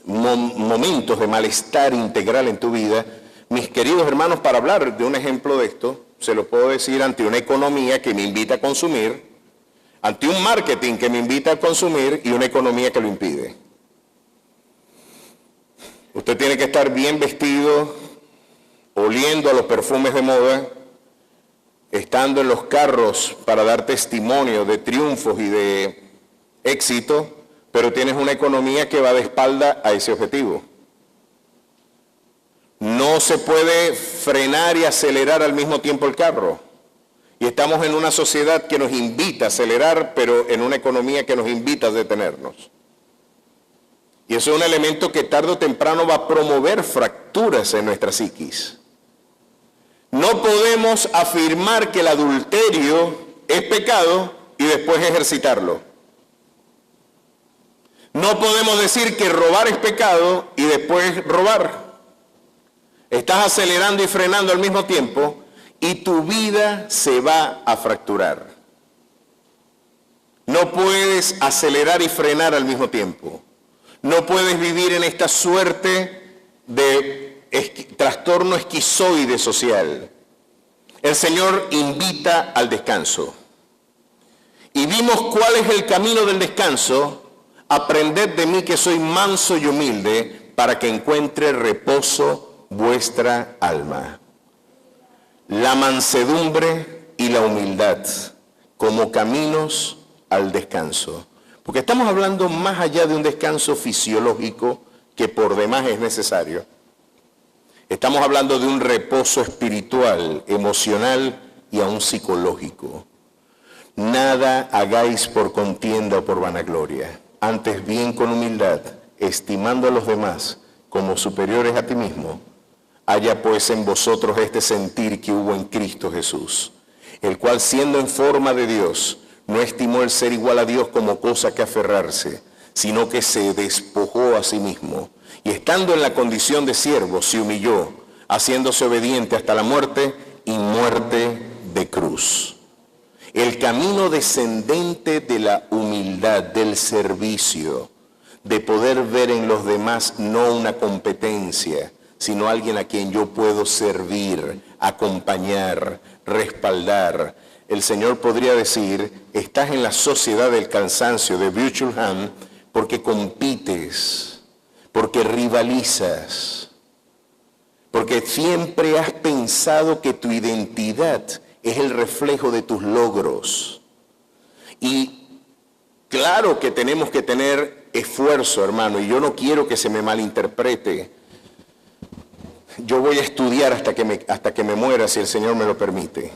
momentos de malestar integral en tu vida. Mis queridos hermanos, para hablar de un ejemplo de esto, se lo puedo decir ante una economía que me invita a consumir, ante un marketing que me invita a consumir y una economía que lo impide. Usted tiene que estar bien vestido, oliendo a los perfumes de moda, estando en los carros para dar testimonio de triunfos y de éxito, pero tienes una economía que va de espalda a ese objetivo. No se puede frenar y acelerar al mismo tiempo el carro. Y estamos en una sociedad que nos invita a acelerar, pero en una economía que nos invita a detenernos. Y eso es un elemento que tarde o temprano va a promover fracturas en nuestra psiquis. No podemos afirmar que el adulterio es pecado y después ejercitarlo. No podemos decir que robar es pecado y después robar. Estás acelerando y frenando al mismo tiempo y tu vida se va a fracturar. No puedes acelerar y frenar al mismo tiempo. No puedes vivir en esta suerte de trastorno esquizoide social. El Señor invita al descanso. Y vimos cuál es el camino del descanso. Aprended de mí que soy manso y humilde, para que encuentre reposo vuestra alma. La mansedumbre y la humildad como caminos al descanso. Porque estamos hablando más allá de un descanso fisiológico que por demás es necesario. Estamos hablando de un reposo espiritual, emocional y aún psicológico. Nada hagáis por contienda o por vanagloria, antes bien con humildad, estimando a los demás como superiores a ti mismo. Haya pues en vosotros este sentir que hubo en Cristo Jesús, el cual siendo en forma de Dios, no estimó el ser igual a Dios como cosa que aferrarse, sino que se despojó a sí mismo, y estando en la condición de siervo, se humilló, haciéndose obediente hasta la muerte y muerte de cruz. El camino descendente de la humildad, del servicio, de poder ver en los demás no una competencia, sino alguien a quien yo puedo servir, acompañar, respaldar. El Señor podría decir, estás en la sociedad del cansancio de Buchelham porque compites, porque rivalizas, porque siempre has pensado que tu identidad es el reflejo de tus logros. Y claro que tenemos que tener esfuerzo, hermano, y yo no quiero que se me malinterprete. Yo voy a estudiar hasta que me muera, si el Señor me lo permite.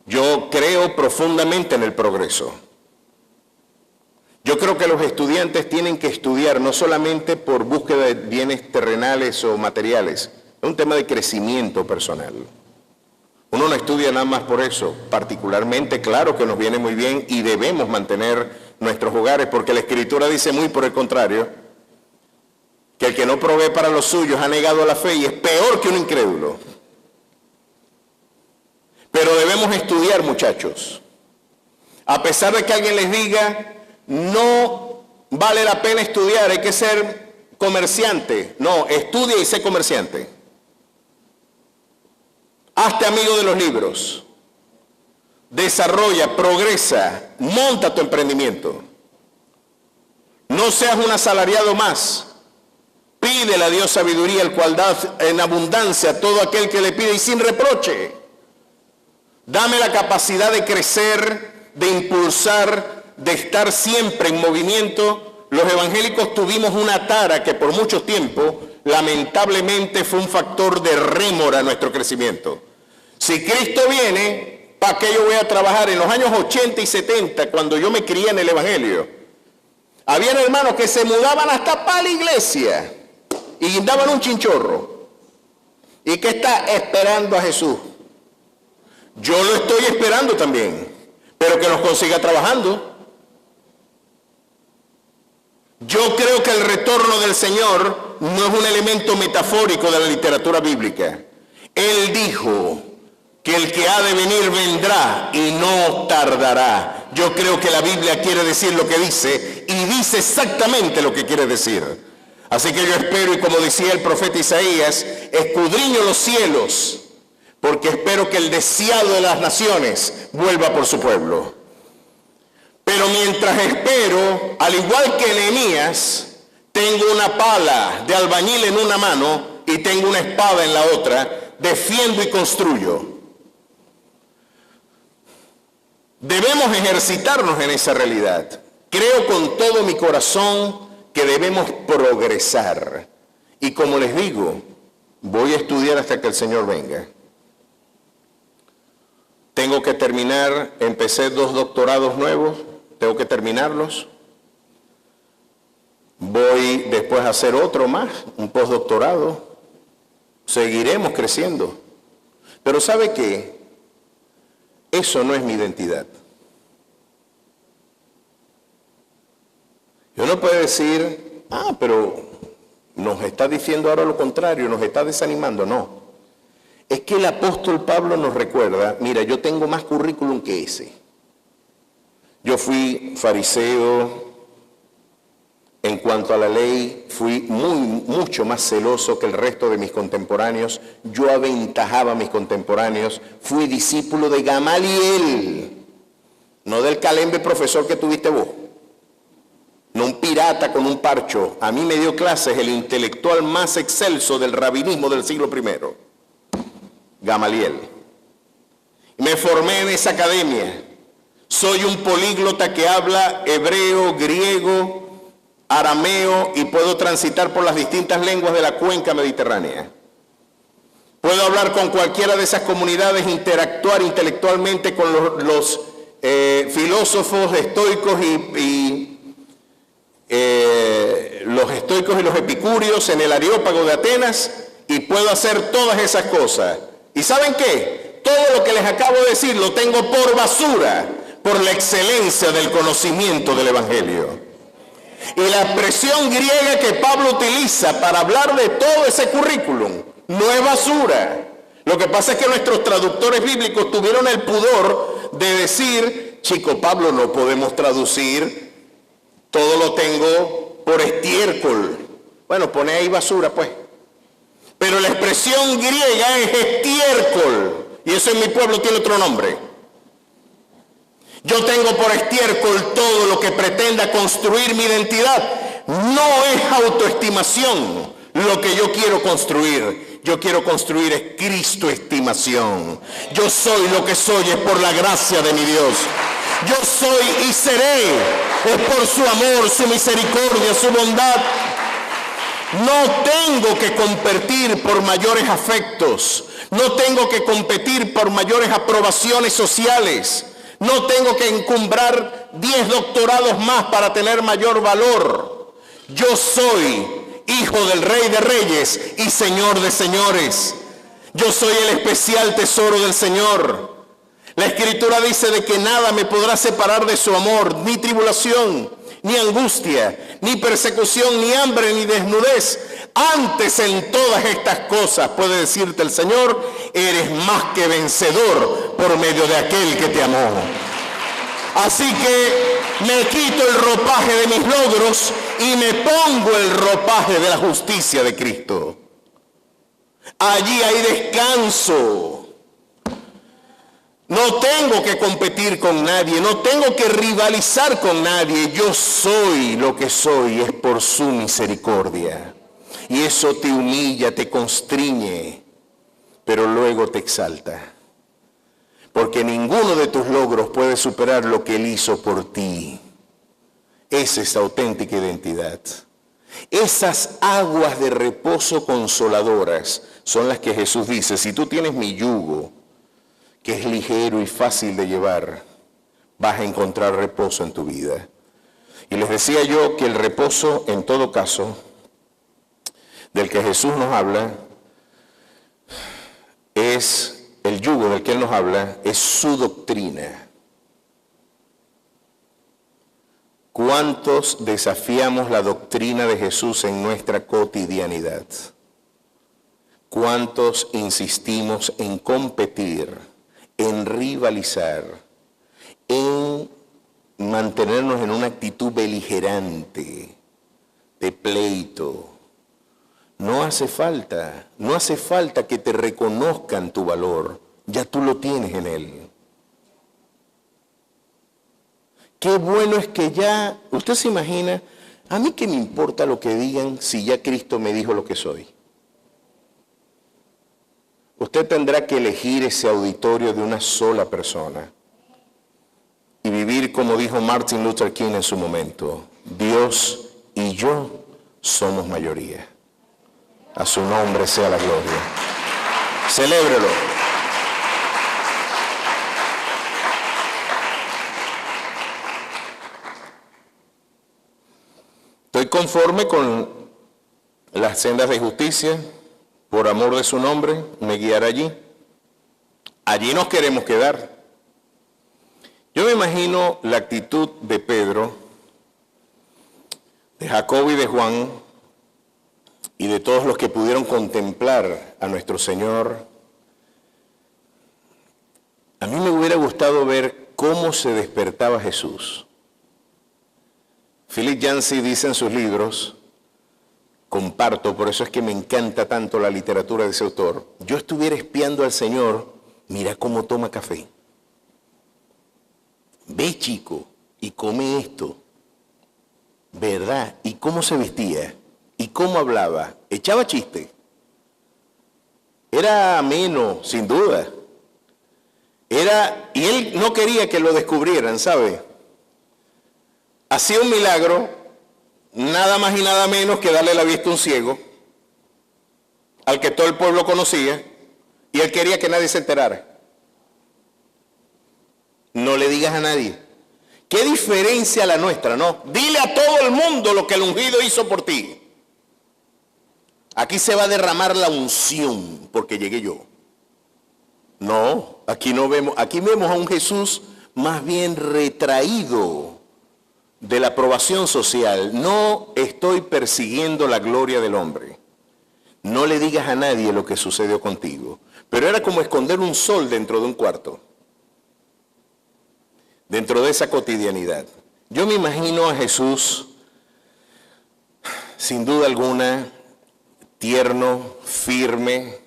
Yo creo profundamente en el progreso. Yo creo que los estudiantes tienen que estudiar no solamente por búsqueda de bienes terrenales o materiales, es un tema de crecimiento personal. Uno no estudia nada más por eso. Particularmente, claro que nos viene muy bien y debemos mantener nuestros hogares, porque la Escritura dice muy por el contrario, que el que no provee para los suyos ha negado la fe y es peor que un incrédulo. Pero debemos estudiar, muchachos. A pesar de que alguien les diga, no vale la pena estudiar, hay que ser comerciante. No, estudia y sé comerciante. Hazte amigo de los libros. Desarrolla, progresa, monta tu emprendimiento. No seas un asalariado más. Pídele a Dios sabiduría, el cual da en abundancia a todo aquel que le pide y sin reproche. Dame la capacidad de crecer, de impulsar, de estar siempre en movimiento. Los evangélicos tuvimos una tara que por mucho tiempo, lamentablemente, fue un factor de rémora a nuestro crecimiento. Si Cristo viene, ¿para qué yo voy a trabajar? En los años 80 y 70, cuando yo me crié en el Evangelio, habían hermanos que se mudaban hasta para la iglesia y daban un chinchorro. ¿Y qué está esperando a Jesús? Yo lo estoy esperando también, pero que nos consiga trabajando. Yo creo que el retorno del Señor no es un elemento metafórico de la literatura bíblica. Él dijo que el que ha de venir vendrá y no tardará. Yo creo que la Biblia quiere decir lo que dice y dice exactamente lo que quiere decir. Así que yo espero, y como decía el profeta Isaías, escudriño los cielos, porque espero que el deseado de las naciones vuelva por su pueblo. Pero mientras espero, al igual que Nehemías, tengo una pala de albañil en una mano y tengo una espada en la otra, defiendo y construyo. Debemos ejercitarnos en esa realidad. Creo con todo mi corazón que debemos progresar. Y como les digo, voy a estudiar hasta que el Señor venga. Tengo que terminar, empecé 2 doctorados nuevos, tengo que terminarlos. Voy después a hacer otro más, un postdoctorado. Seguiremos creciendo. Pero ¿sabe qué? Eso no es mi identidad. Uno puede decir, pero nos está diciendo ahora lo contrario, nos está desanimando. No. Es que el apóstol Pablo nos recuerda, mira, yo tengo más currículum que ese. Yo fui fariseo en cuanto a la ley, fui mucho más celoso que el resto de mis contemporáneos. Yo aventajaba a mis contemporáneos. Fui discípulo de Gamaliel, no del calembe profesor que tuviste vos. No un pirata con un parcho. A mí me dio clases el intelectual más excelso del rabinismo del siglo I, Gamaliel. Me formé en esa academia. Soy un políglota que habla hebreo, griego, arameo y puedo transitar por las distintas lenguas de la cuenca mediterránea. Puedo hablar con cualquiera de esas comunidades, interactuar intelectualmente con los filósofos estoicos los estoicos y los epicúreos en el Areópago de Atenas, y puedo hacer todas esas cosas. ¿Y saben qué? Todo lo que les acabo de decir lo tengo por basura, por la excelencia del conocimiento del Evangelio. Y la expresión griega que Pablo utiliza para hablar de todo ese currículum no es basura. Lo que pasa es que nuestros traductores bíblicos tuvieron el pudor de decir, chico Pablo, no podemos traducir, todo lo tengo por estiércol. Bueno, pone ahí basura pues. Pero la expresión griega es estiércol, y eso en mi pueblo tiene otro nombre. Yo tengo por estiércol todo lo que pretenda construir mi identidad. No es autoestimación lo que yo quiero construir. Yo quiero construir es Cristoestimación. Yo soy lo que soy es por la gracia de mi Dios. Yo soy y seré es por su amor, su misericordia, su bondad. No tengo que competir por mayores afectos. No tengo que competir por mayores aprobaciones sociales. No tengo que encumbrar 10 doctorados más para tener mayor valor. Yo soy hijo del Rey de Reyes y Señor de Señores. Yo soy el especial tesoro del Señor. La Escritura dice de que nada me podrá separar de su amor, ni tribulación, ni angustia, ni persecución, ni hambre, ni desnudez, Antes en todas estas cosas, puede decirte el Señor, eres más que vencedor por medio de aquel que te amó. Así que me quito el ropaje de mis logros y me pongo el ropaje de la justicia de Cristo. Allí hay descanso. No tengo que competir con nadie, no tengo que rivalizar con nadie. Yo soy lo que soy, es por su misericordia. Y eso te humilla, te constriñe, pero luego te exalta. Porque ninguno de tus logros puede superar lo que Él hizo por ti. Esa es auténtica identidad. Esas aguas de reposo consoladoras son las que Jesús dice, si tú tienes mi yugo, que es ligero y fácil de llevar, vas a encontrar reposo en tu vida. Y les decía yo que el reposo, en todo caso, del que Jesús nos habla, es el yugo del que Él nos habla, es su doctrina. ¿Cuántos desafiamos la doctrina de Jesús en nuestra cotidianidad? ¿Cuántos insistimos en competir, en rivalizar, en mantenernos en una actitud beligerante, de pleito? No hace falta que te reconozcan tu valor, ya tú lo tienes en Él. Qué bueno es que ya, usted se imagina, a mí qué me importa lo que digan si ya Cristo me dijo lo que soy. Usted tendrá que elegir ese auditorio de una sola persona y vivir como dijo Martin Luther King en su momento, Dios y yo somos mayoría. A su nombre sea la gloria. Celébrelo. Estoy conforme con las sendas de justicia, por amor de su nombre, me guiará allí. Allí nos queremos quedar. Yo me imagino la actitud de Pedro, de Jacobo y de Juan, y de todos los que pudieron contemplar a nuestro Señor. A mí me hubiera gustado ver cómo se despertaba Jesús. Philip Yancey dice en sus libros, comparto, por eso es que me encanta tanto la literatura de ese autor, yo estuviera espiando al Señor, mira cómo toma café. Ve, chico, y come esto. ¿Verdad? ¿Y cómo se vestía? ¿Y cómo hablaba? Echaba chiste. Era ameno, sin duda. Y él no quería que lo descubrieran, ¿sabe? Hacía un milagro, nada más y nada menos que darle la vista a un ciego, al que todo el pueblo conocía, y él quería que nadie se enterara. No le digas a nadie. ¿Qué diferencia la nuestra, no? Dile a todo el mundo lo que el ungido hizo por ti. Aquí se va a derramar la unción porque llegué yo. No, aquí vemos a un Jesús más bien retraído de la aprobación social. No estoy persiguiendo la gloria del hombre. No le digas a nadie lo que sucedió contigo. Pero era como esconder un sol dentro de un cuarto. Dentro de esa cotidianidad. Yo me imagino a Jesús, sin duda alguna, tierno, firme,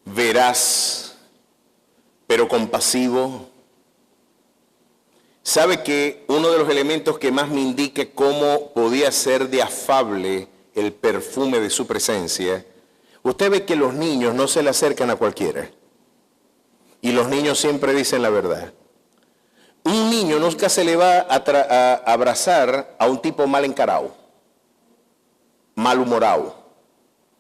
veraz, pero compasivo. ¿Sabe que uno de los elementos que más me indica cómo podía ser de afable el perfume de su presencia? Usted ve que los niños no se le acercan a cualquiera. Y los niños siempre dicen la verdad. Un niño nunca se le va a abrazar a un tipo mal encarado, malhumorado.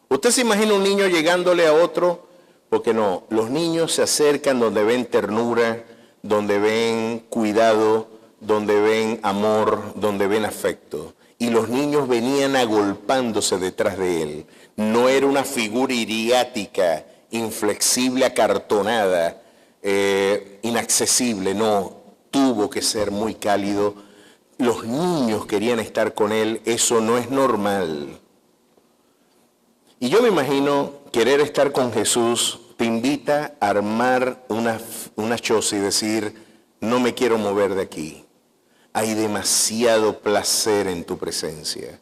Usted se imagina un niño llegándole a otro, porque no, los niños se acercan donde ven ternura, donde ven cuidado, donde ven amor, donde ven afecto. Y los niños venían agolpándose detrás de él. No era una figura iriática, inflexible, acartonada, inaccesible, no. Tuvo que ser muy cálido. Los niños querían estar con él, eso no es normal. Y yo me imagino querer estar con Jesús te invita a armar una choza y decir, no me quiero mover de aquí. Hay demasiado placer en tu presencia.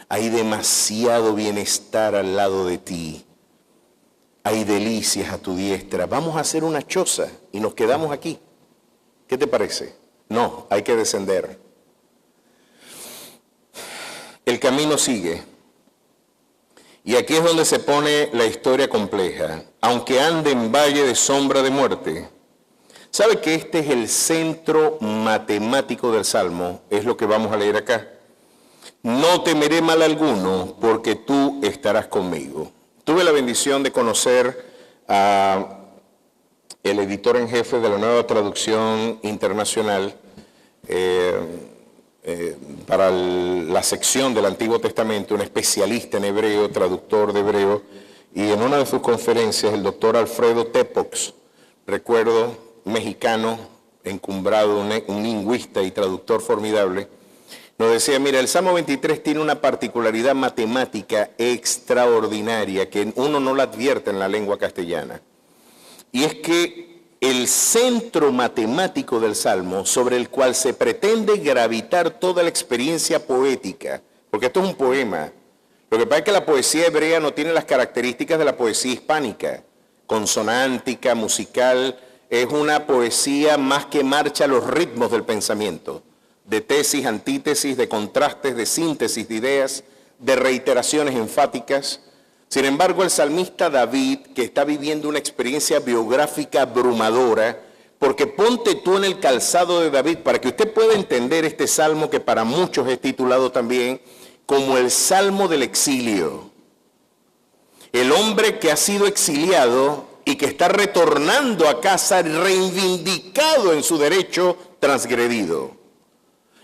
Hay demasiado bienestar al lado de ti. Hay delicias a tu diestra. Vamos a hacer una choza y nos quedamos aquí. ¿Qué te parece? No, hay que descender. El camino sigue. Y aquí es donde se pone la historia compleja. Aunque ande en valle de sombra de muerte. ¿Sabe que este es el centro matemático del Salmo? Es lo que vamos a leer acá. No temeré mal alguno, porque tú estarás conmigo. Tuve la bendición de conocer a el editor en jefe de la Nueva Traducción Internacional para la sección del Antiguo Testamento, un especialista en hebreo, traductor de hebreo, y en una de sus conferencias, el doctor Alfredo Tepox, recuerdo, mexicano, encumbrado, un lingüista y traductor formidable, nos decía, mira, el Salmo 23 tiene una particularidad matemática extraordinaria que uno no la advierte en la lengua castellana. Y es que el centro matemático del Salmo, sobre el cual se pretende gravitar toda la experiencia poética, porque esto es un poema, lo que pasa es que la poesía hebrea no tiene las características de la poesía hispánica, consonántica, musical, es una poesía más que marcha a los ritmos del pensamiento, de tesis, antítesis, de contrastes, de síntesis de ideas, de reiteraciones enfáticas. Sin embargo, el salmista David, que está viviendo una experiencia biográfica abrumadora, porque ponte tú en el calzado de David, para que usted pueda entender este salmo que para muchos es titulado también como el Salmo del Exilio. El hombre que ha sido exiliado y que está retornando a casa reivindicado en su derecho transgredido.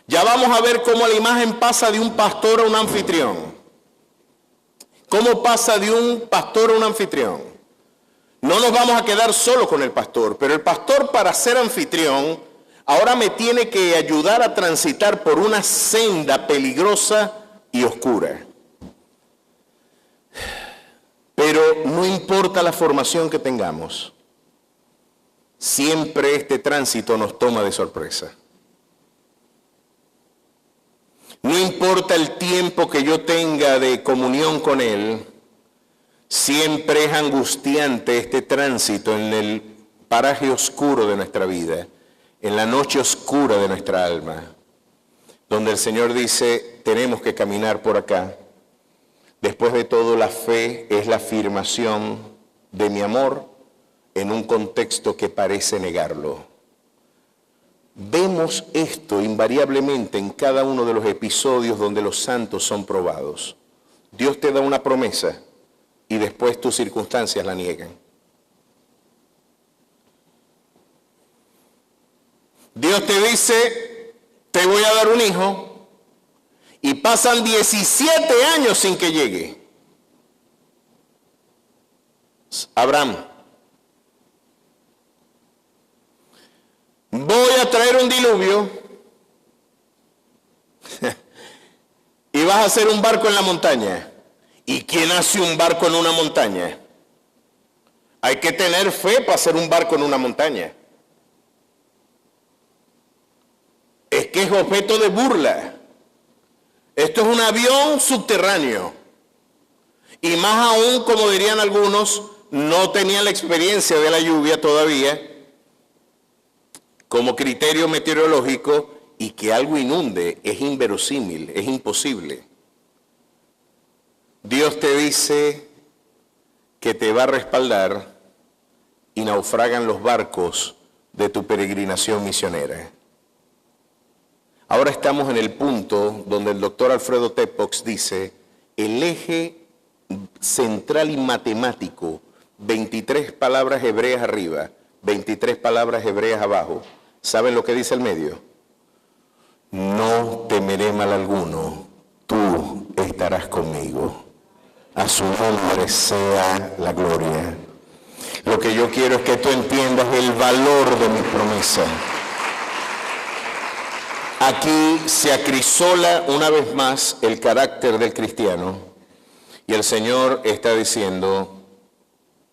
Ya vamos a ver cómo la imagen pasa de un pastor a un anfitrión. ¿Cómo pasa de un pastor a un anfitrión? No nos vamos a quedar solo con el pastor, pero el pastor, para ser anfitrión, ahora me tiene que ayudar a transitar por una senda peligrosa y oscura. Pero no importa la formación que tengamos, siempre este tránsito nos toma de sorpresa. No importa el tiempo que yo tenga de comunión con Él, siempre es angustiante este tránsito en el paraje oscuro de nuestra vida, en la noche oscura de nuestra alma, donde el Señor dice, tenemos que caminar por acá. Después de todo, la fe es la afirmación de mi amor en un contexto que parece negarlo. Vemos esto invariablemente en cada uno de los episodios donde los santos son probados. Dios te da una promesa y después tus circunstancias la niegan. Dios te dice, te voy a dar un hijo, y pasan 17 años sin que llegue. Abraham, voy a traer un diluvio y vas a hacer un barco en la montaña. ¿Y quién hace un barco en una montaña? Hay que tener fe para hacer un barco en una montaña. Es que es objeto de burla. Esto es un avión subterráneo. Y más aún, como dirían algunos, no tenían la experiencia de la lluvia todavía como criterio meteorológico, y que algo inunde es inverosímil, es imposible. Dios te dice que te va a respaldar y naufragan los barcos de tu peregrinación misionera. Ahora estamos en el punto donde el doctor Alfredo Tepox dice, el eje central y matemático, 23 palabras hebreas arriba, 23 palabras hebreas abajo. ¿Saben lo que dice el medio? No temeré mal alguno, tú estarás conmigo. A su nombre sea la gloria. Lo que yo quiero es que tú entiendas el valor de mi promesa. Aquí se acrisola una vez más el carácter del cristiano Y el Señor está diciendo,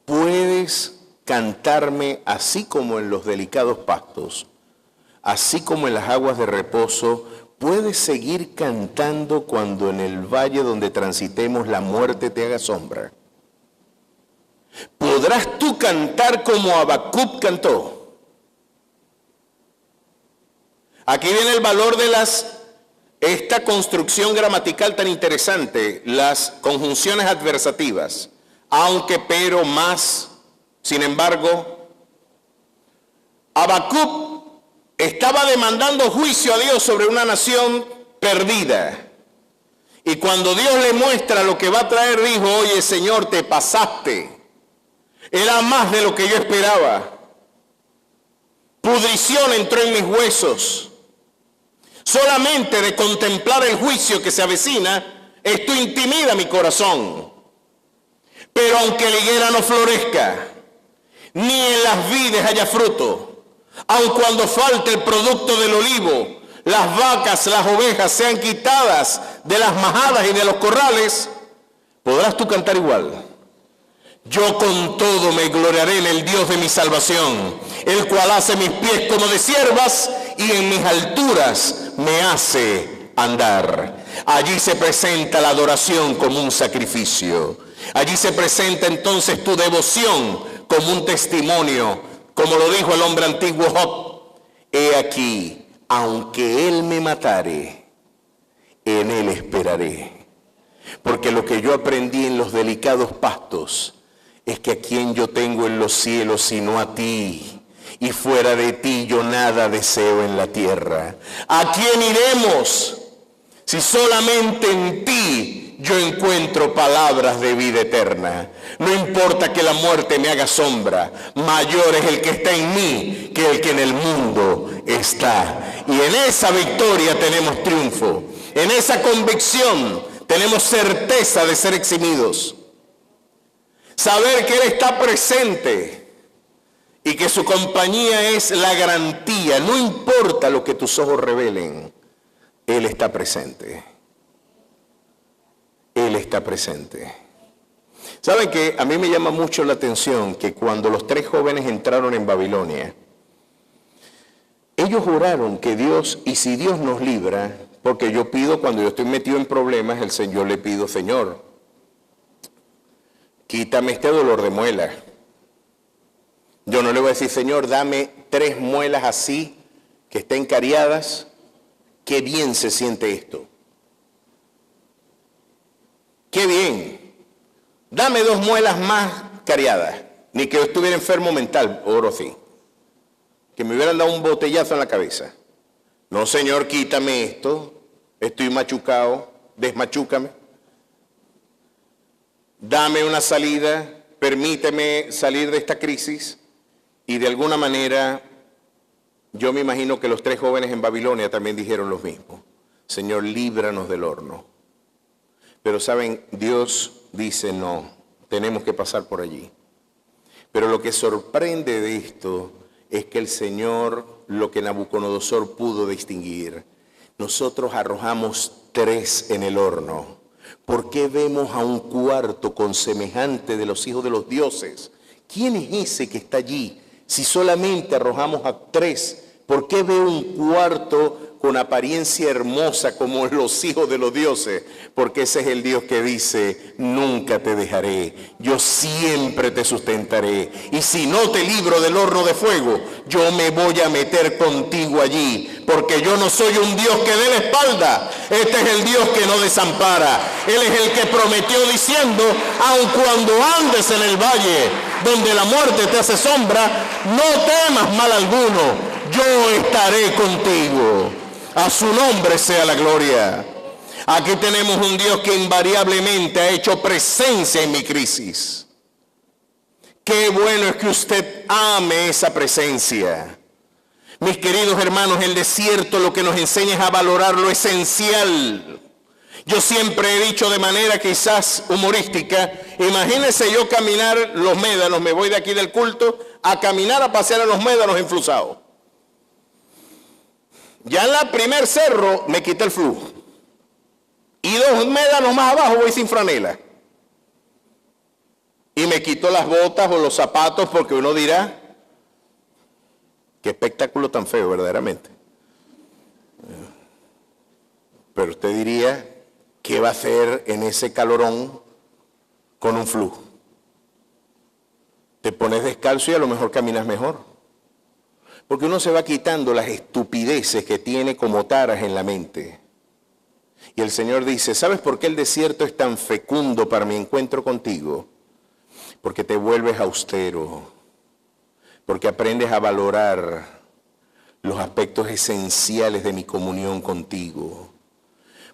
puedes cantarme así como en los delicados pastos, así como en las aguas de reposo. Puedes seguir cantando cuando en el valle donde transitemos la muerte te haga sombra. ¿Podrás tú cantar como Habacuc cantó? Aquí viene el valor de esta construcción gramatical tan interesante, las conjunciones adversativas, aunque, pero, más. Sin embargo, Habacuc estaba demandando juicio a Dios sobre una nación perdida. Y cuando Dios le muestra lo que va a traer, dijo, oye Señor, te pasaste. Era más de lo que yo esperaba. Pudrición entró en mis huesos. Solamente de contemplar el juicio que se avecina, esto intimida mi corazón. Pero aunque la higuera no florezca, ni en las vides haya fruto, aun cuando falte el producto del olivo, las vacas, las ovejas sean quitadas de las majadas y de los corrales, podrás tú cantar igual. Yo con todo me gloriaré en el Dios de mi salvación, el cual hace mis pies como de ciervas y en mis alturas me hace andar. Allí se presenta la adoración como un sacrificio. Allí se presenta entonces tu devoción como un testimonio, como lo dijo el hombre antiguo Job. He aquí, aunque él me matare, en él esperaré. Porque lo que yo aprendí en los delicados pastos es que a quien yo tengo en los cielos sino a ti, y fuera de ti yo nada deseo en la tierra. ¿A quién iremos si solamente en ti yo encuentro palabras de vida eterna? No importa que la muerte me haga sombra, mayor es el que está en mí que el que en el mundo está. Y en esa victoria tenemos triunfo, en esa convicción tenemos certeza de ser eximidos. Saber que Él está presente y que su compañía es la garantía. No importa lo que tus ojos revelen, Él está presente. Él está presente. ¿Saben qué? A mí me llama mucho la atención que cuando los 3 jóvenes entraron en Babilonia, ellos juraron que Dios, y si Dios nos libra, porque yo pido cuando yo estoy metido en problemas, el Señor le pido, Señor, quítame este dolor de muela. Yo no le voy a decir, Señor, dame 3 muelas así, que estén cariadas. Qué bien se siente esto. Qué bien. Dame 2 muelas más cariadas. Ni que yo estuviera enfermo mental, oro sí. Que me hubieran dado un botellazo en la cabeza. No, Señor, quítame esto. Estoy machucado, desmachúcame. Dame una salida, permíteme salir de esta crisis. Y de alguna manera, yo me imagino que los 3 jóvenes en Babilonia también dijeron lo mismo. Señor, líbranos del horno. Pero saben, Dios dice no, tenemos que pasar por allí. Pero lo que sorprende de esto es que el Señor, lo que Nabucodonosor pudo distinguir, nosotros arrojamos 3 en el horno. ¿Por qué vemos a un cuarto con semejante de los hijos de los dioses? ¿Quién es ese que está allí? Si solamente arrojamos a 3, ¿por qué veo un cuarto con apariencia hermosa como los hijos de los dioses? Porque ese es el Dios que dice, nunca te dejaré, yo siempre te sustentaré. Y si no te libro del horno de fuego, yo me voy a meter contigo allí. Porque yo no soy un Dios que dé la espalda, este es el Dios que no desampara. Él es el que prometió diciendo, aun cuando andes en el valle donde la muerte te hace sombra, no temas mal alguno, yo estaré contigo. A su nombre sea la gloria. Aquí tenemos un Dios que invariablemente ha hecho presencia en mi crisis. Qué bueno es que usted ame esa presencia. Mis queridos hermanos, el desierto lo que nos enseña es a valorar lo esencial. Yo siempre he dicho de manera quizás humorística, imagínense yo caminar los médanos, me voy de aquí del culto, a caminar a pasear a los médanos en Flusao. Ya en la primer cerro me quité el flujo. Y 2 médanos más abajo voy sin franela. y me quito las botas o los zapatos porque uno dirá, qué espectáculo tan feo verdaderamente. Pero usted diría, ¿qué va a hacer en ese calorón con un flu? Te pones descalzo y a lo mejor caminas mejor. Porque uno se va quitando las estupideces que tiene como taras en la mente. Y el Señor dice, ¿sabes por qué el desierto es tan fecundo para mi encuentro contigo? Porque te vuelves austero, porque aprendes a valorar los aspectos esenciales de mi comunión contigo.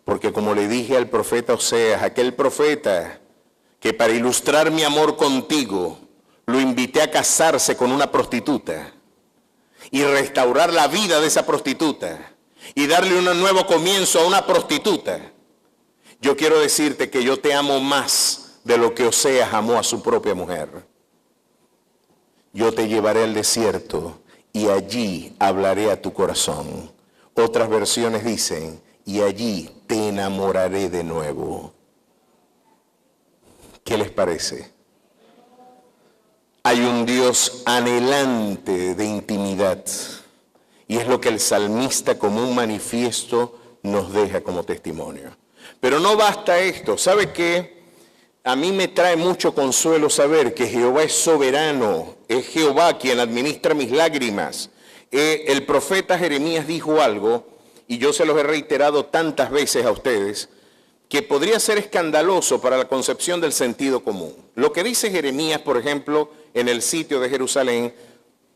Porque como le dije al profeta Oseas, aquel profeta que para ilustrar mi amor contigo, lo invité a casarse con una prostituta y restaurar la vida de esa prostituta y darle un nuevo comienzo a una prostituta. Yo quiero decirte que yo te amo más de lo que Oseas amó a su propia mujer. Yo te llevaré al desierto y allí hablaré a tu corazón. Otras versiones dicen, y allí te enamoraré de nuevo. ¿Qué les parece? Hay un Dios anhelante de intimidad y es lo que el salmista como un manifiesto nos deja como testimonio. Pero no basta esto. ¿Sabe qué? A mí me trae mucho consuelo saber que Jehová es soberano, es Jehová quien administra mis lágrimas. El profeta Jeremías dijo algo, y yo se los he reiterado tantas veces a ustedes, que podría ser escandaloso para la concepción del sentido común. Lo que dice Jeremías, por ejemplo, en el sitio de Jerusalén,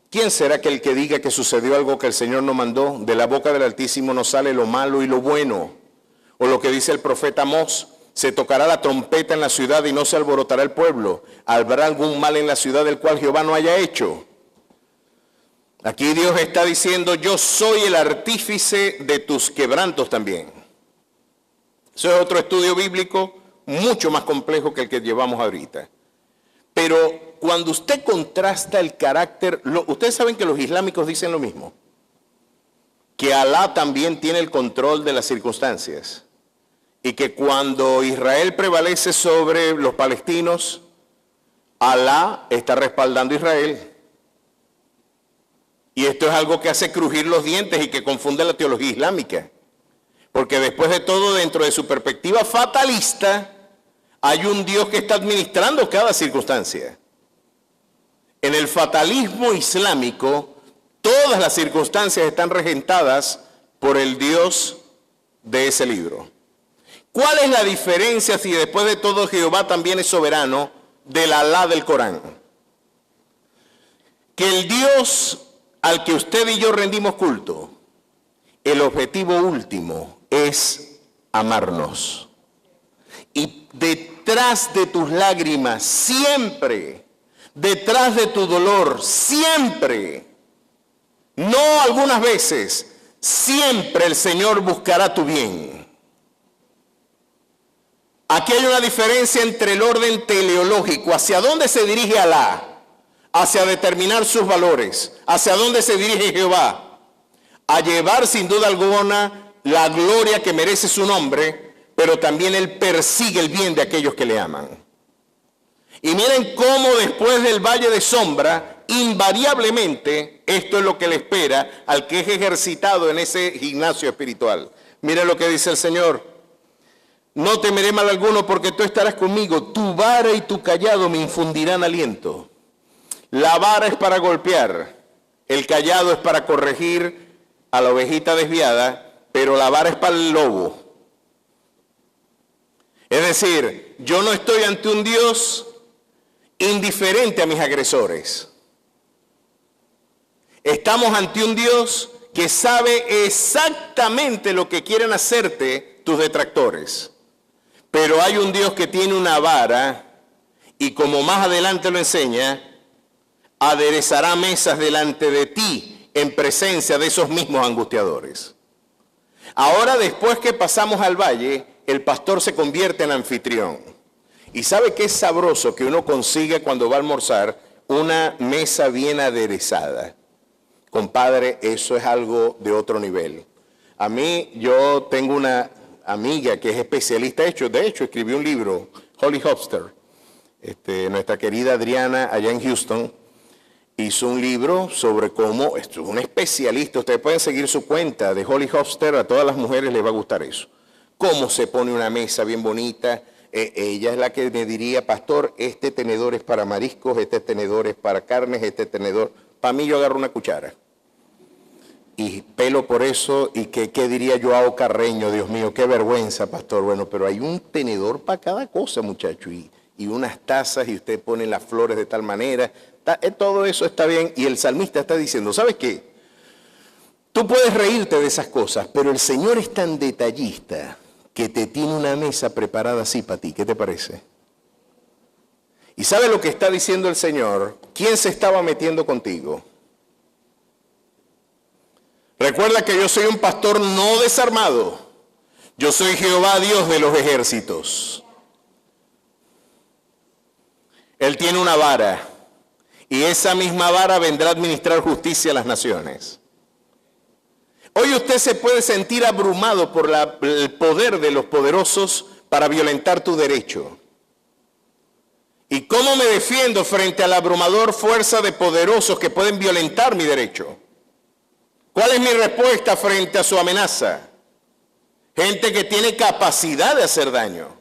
¿quién será aquel que diga que sucedió algo que el Señor no mandó? De la boca del Altísimo no sale lo malo y lo bueno. O lo que dice el profeta Amós, se tocará la trompeta en la ciudad y no se alborotará el pueblo. ¿Habrá algún mal en la ciudad del cual Jehová no haya hecho? Aquí Dios está diciendo, yo soy el artífice de tus quebrantos también. Eso es otro estudio bíblico mucho más complejo que el que llevamos ahorita. Pero cuando usted contrasta el carácter, ustedes saben que los islámicos dicen lo mismo, que Alá también tiene el control de las circunstancias y que cuando Israel prevalece sobre los palestinos, Alá está respaldando a Israel. Y esto es algo que hace crujir los dientes y que confunde la teología islámica. Porque después de todo, dentro de su perspectiva fatalista, hay un Dios que está administrando cada circunstancia. En el fatalismo islámico, todas las circunstancias están regentadas por el Dios de ese libro. ¿Cuál es la diferencia si después de todo Jehová también es soberano del Alá del Corán? Que el Dios al que usted y yo rendimos culto, el objetivo último es amarnos. Y detrás de tus lágrimas, siempre, detrás de tu dolor, siempre, no algunas veces, siempre el Señor buscará tu bien. Aquí hay una diferencia entre el orden teleológico, hacia dónde se dirige Alá, hacia determinar sus valores, hacia dónde se dirige Jehová, a llevar sin duda alguna la gloria que merece su nombre, pero también Él persigue el bien de aquellos que le aman. Y miren cómo después del valle de sombra, invariablemente, esto es lo que le espera al que es ejercitado en ese gimnasio espiritual. Miren lo que dice el Señor. No temeré mal alguno porque tú estarás conmigo. Tu vara y tu cayado me infundirán aliento. La vara es para golpear, el cayado es para corregir a la ovejita desviada, pero la vara es para el lobo. Es decir, yo no estoy ante un Dios indiferente a mis agresores. Estamos ante un Dios que sabe exactamente lo que quieren hacerte tus detractores. Pero hay un Dios que tiene una vara y como más adelante lo enseña, aderezará mesas delante de ti en presencia de esos mismos angustiadores. Ahora, después que pasamos al valle, el pastor se convierte en anfitrión. ¿Y sabe qué es sabroso que uno consiga cuando va a almorzar? Una mesa bien aderezada. Compadre, eso es algo de otro nivel. A mí, yo tengo una amiga que es especialista, de hecho escribió un libro, Holly Hofster, Nuestra querida Adriana, allá en Houston, hizo un libro sobre cómo, esto es un especialista, ustedes pueden seguir su cuenta de Holly Hofster, a todas las mujeres les va a gustar eso. Cómo se pone una mesa bien bonita. Ella es la que me diría, pastor, este tenedor es para mariscos, este tenedor es para carnes, este tenedor, para mí yo agarro una cuchara. Y pelo por eso, y ¿qué diría Joao Carreño? Dios mío, qué vergüenza, pastor. Bueno, pero hay un tenedor para cada cosa, muchacho, y unas tazas, y usted pone las flores de tal manera. Todo eso está bien, y el salmista está diciendo, ¿sabes qué? Tú puedes reírte de esas cosas, pero el Señor es tan detallista que te tiene una mesa preparada así para ti. ¿Qué te parece? ¿Y sabe lo que está diciendo el Señor? ¿Quién se estaba metiendo contigo? Recuerda que yo soy un pastor no desarmado. Yo soy Jehová, Dios de los ejércitos. Él tiene una vara, y esa misma vara vendrá a administrar justicia a las naciones. Hoy usted se puede sentir abrumado por el poder de los poderosos para violentar tu derecho. ¿Y cómo me defiendo frente a la abrumador fuerza de poderosos que pueden violentar mi derecho? ¿Cuál es mi respuesta frente a su amenaza? Gente que tiene capacidad de hacer daño.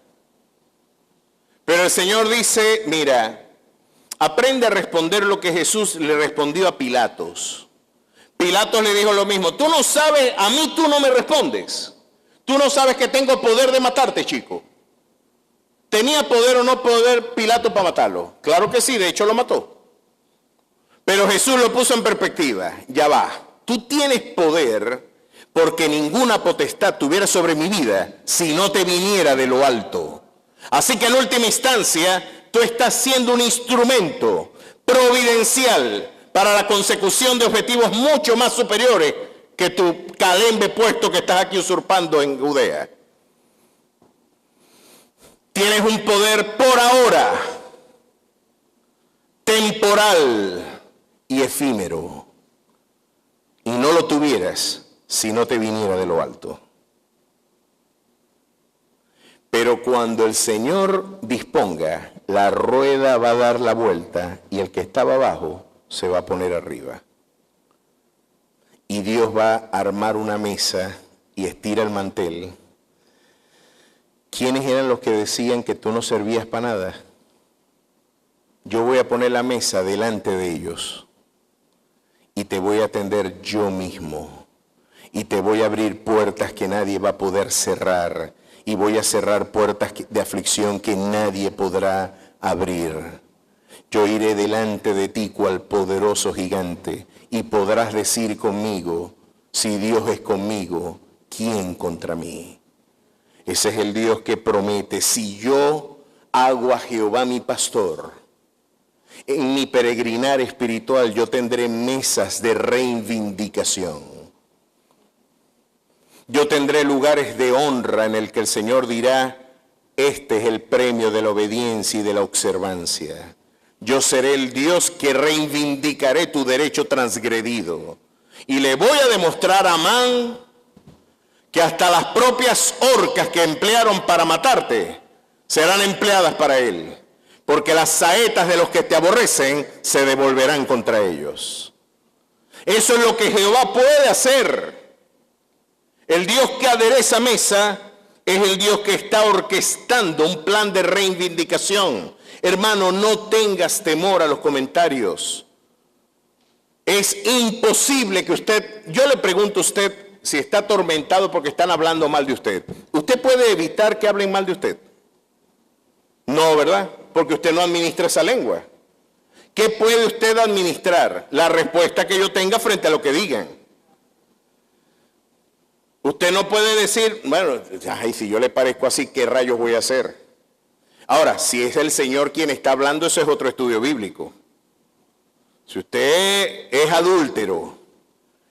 Pero el Señor dice, mira, aprende a responder lo que Jesús le respondió a Pilatos. Pilatos le dijo lo mismo, tú no sabes, a mí tú no me respondes. Tú no sabes que tengo poder de matarte, chico. ¿Tenía poder o no poder Pilato para matarlo? Claro que sí, de hecho lo mató. Pero Jesús lo puso en perspectiva, ya va. Tú tienes poder porque ninguna potestad tuviera sobre mi vida si no te viniera de lo alto. Así que en última instancia, tú estás siendo un instrumento providencial para la consecución de objetivos mucho más superiores que tu calembe puesto que estás aquí usurpando en Judea. Tienes un poder por ahora, temporal y efímero, y no lo tuvieras si no te viniera de lo alto. Pero cuando el Señor disponga, la rueda va a dar la vuelta y el que estaba abajo se va a poner arriba. Y Dios va a armar una mesa y estira el mantel. ¿Quiénes eran los que decían que tú no servías para nada? Yo voy a poner la mesa delante de ellos y te voy a atender yo mismo. Y te voy a abrir puertas que nadie va a poder cerrar. Y voy a cerrar puertas de aflicción que nadie podrá abrir. Yo iré delante de ti cual poderoso gigante, y podrás decir conmigo, si Dios es conmigo, ¿quién contra mí? Ese es el Dios que promete, si yo hago a Jehová mi pastor, en mi peregrinar espiritual yo tendré mesas de reivindicación. Yo tendré lugares de honra en el que el Señor dirá, este es el premio de la obediencia y de la observancia. Yo seré el Dios que reivindicaré tu derecho transgredido. Y le voy a demostrar a Amán que hasta las propias horcas que emplearon para matarte serán empleadas para él. Porque las saetas de los que te aborrecen se devolverán contra ellos. Eso es lo que Jehová puede hacer. El Dios que adereza mesa es el Dios que está orquestando un plan de reivindicación. Hermano, no tengas temor a los comentarios. Es imposible que usted, yo le pregunto a usted si está atormentado porque están hablando mal de usted. ¿Usted puede evitar que hablen mal de usted? No, ¿verdad? Porque usted no administra esa lengua. ¿Qué puede usted administrar? La respuesta que yo tenga frente a lo que digan. Usted no puede decir, bueno, ay, si yo le parezco así, ¿qué rayos voy a hacer? Ahora, si es el Señor quien está hablando, eso es otro estudio bíblico. Si usted es adúltero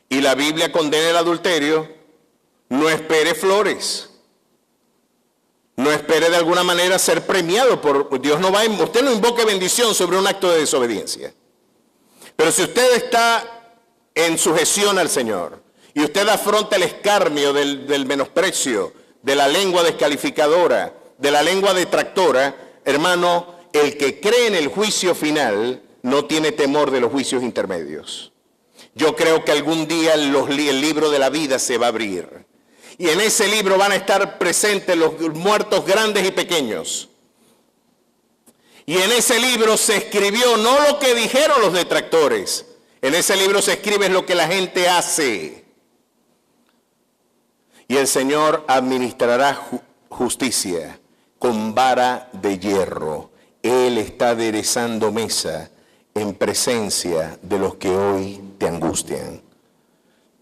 y la Biblia condena el adulterio, no espere flores. No espere de alguna manera ser premiado por Dios. Usted no invoque bendición sobre un acto de desobediencia. Pero si usted está en sujeción al Señor y usted afronta el escarnio del menosprecio, de la lengua descalificadora, de la lengua detractora, hermano, El que cree en el juicio final no tiene temor de los juicios intermedios. Yo creo que algún día el libro de la vida se va a abrir. Y en ese libro van a estar presentes los muertos grandes y pequeños. Y en ese libro se escribió no lo que dijeron los detractores. En ese libro se escribe lo que la gente hace. Y el Señor administrará justicia con vara de hierro. Él está aderezando mesa en presencia de los que hoy te angustian.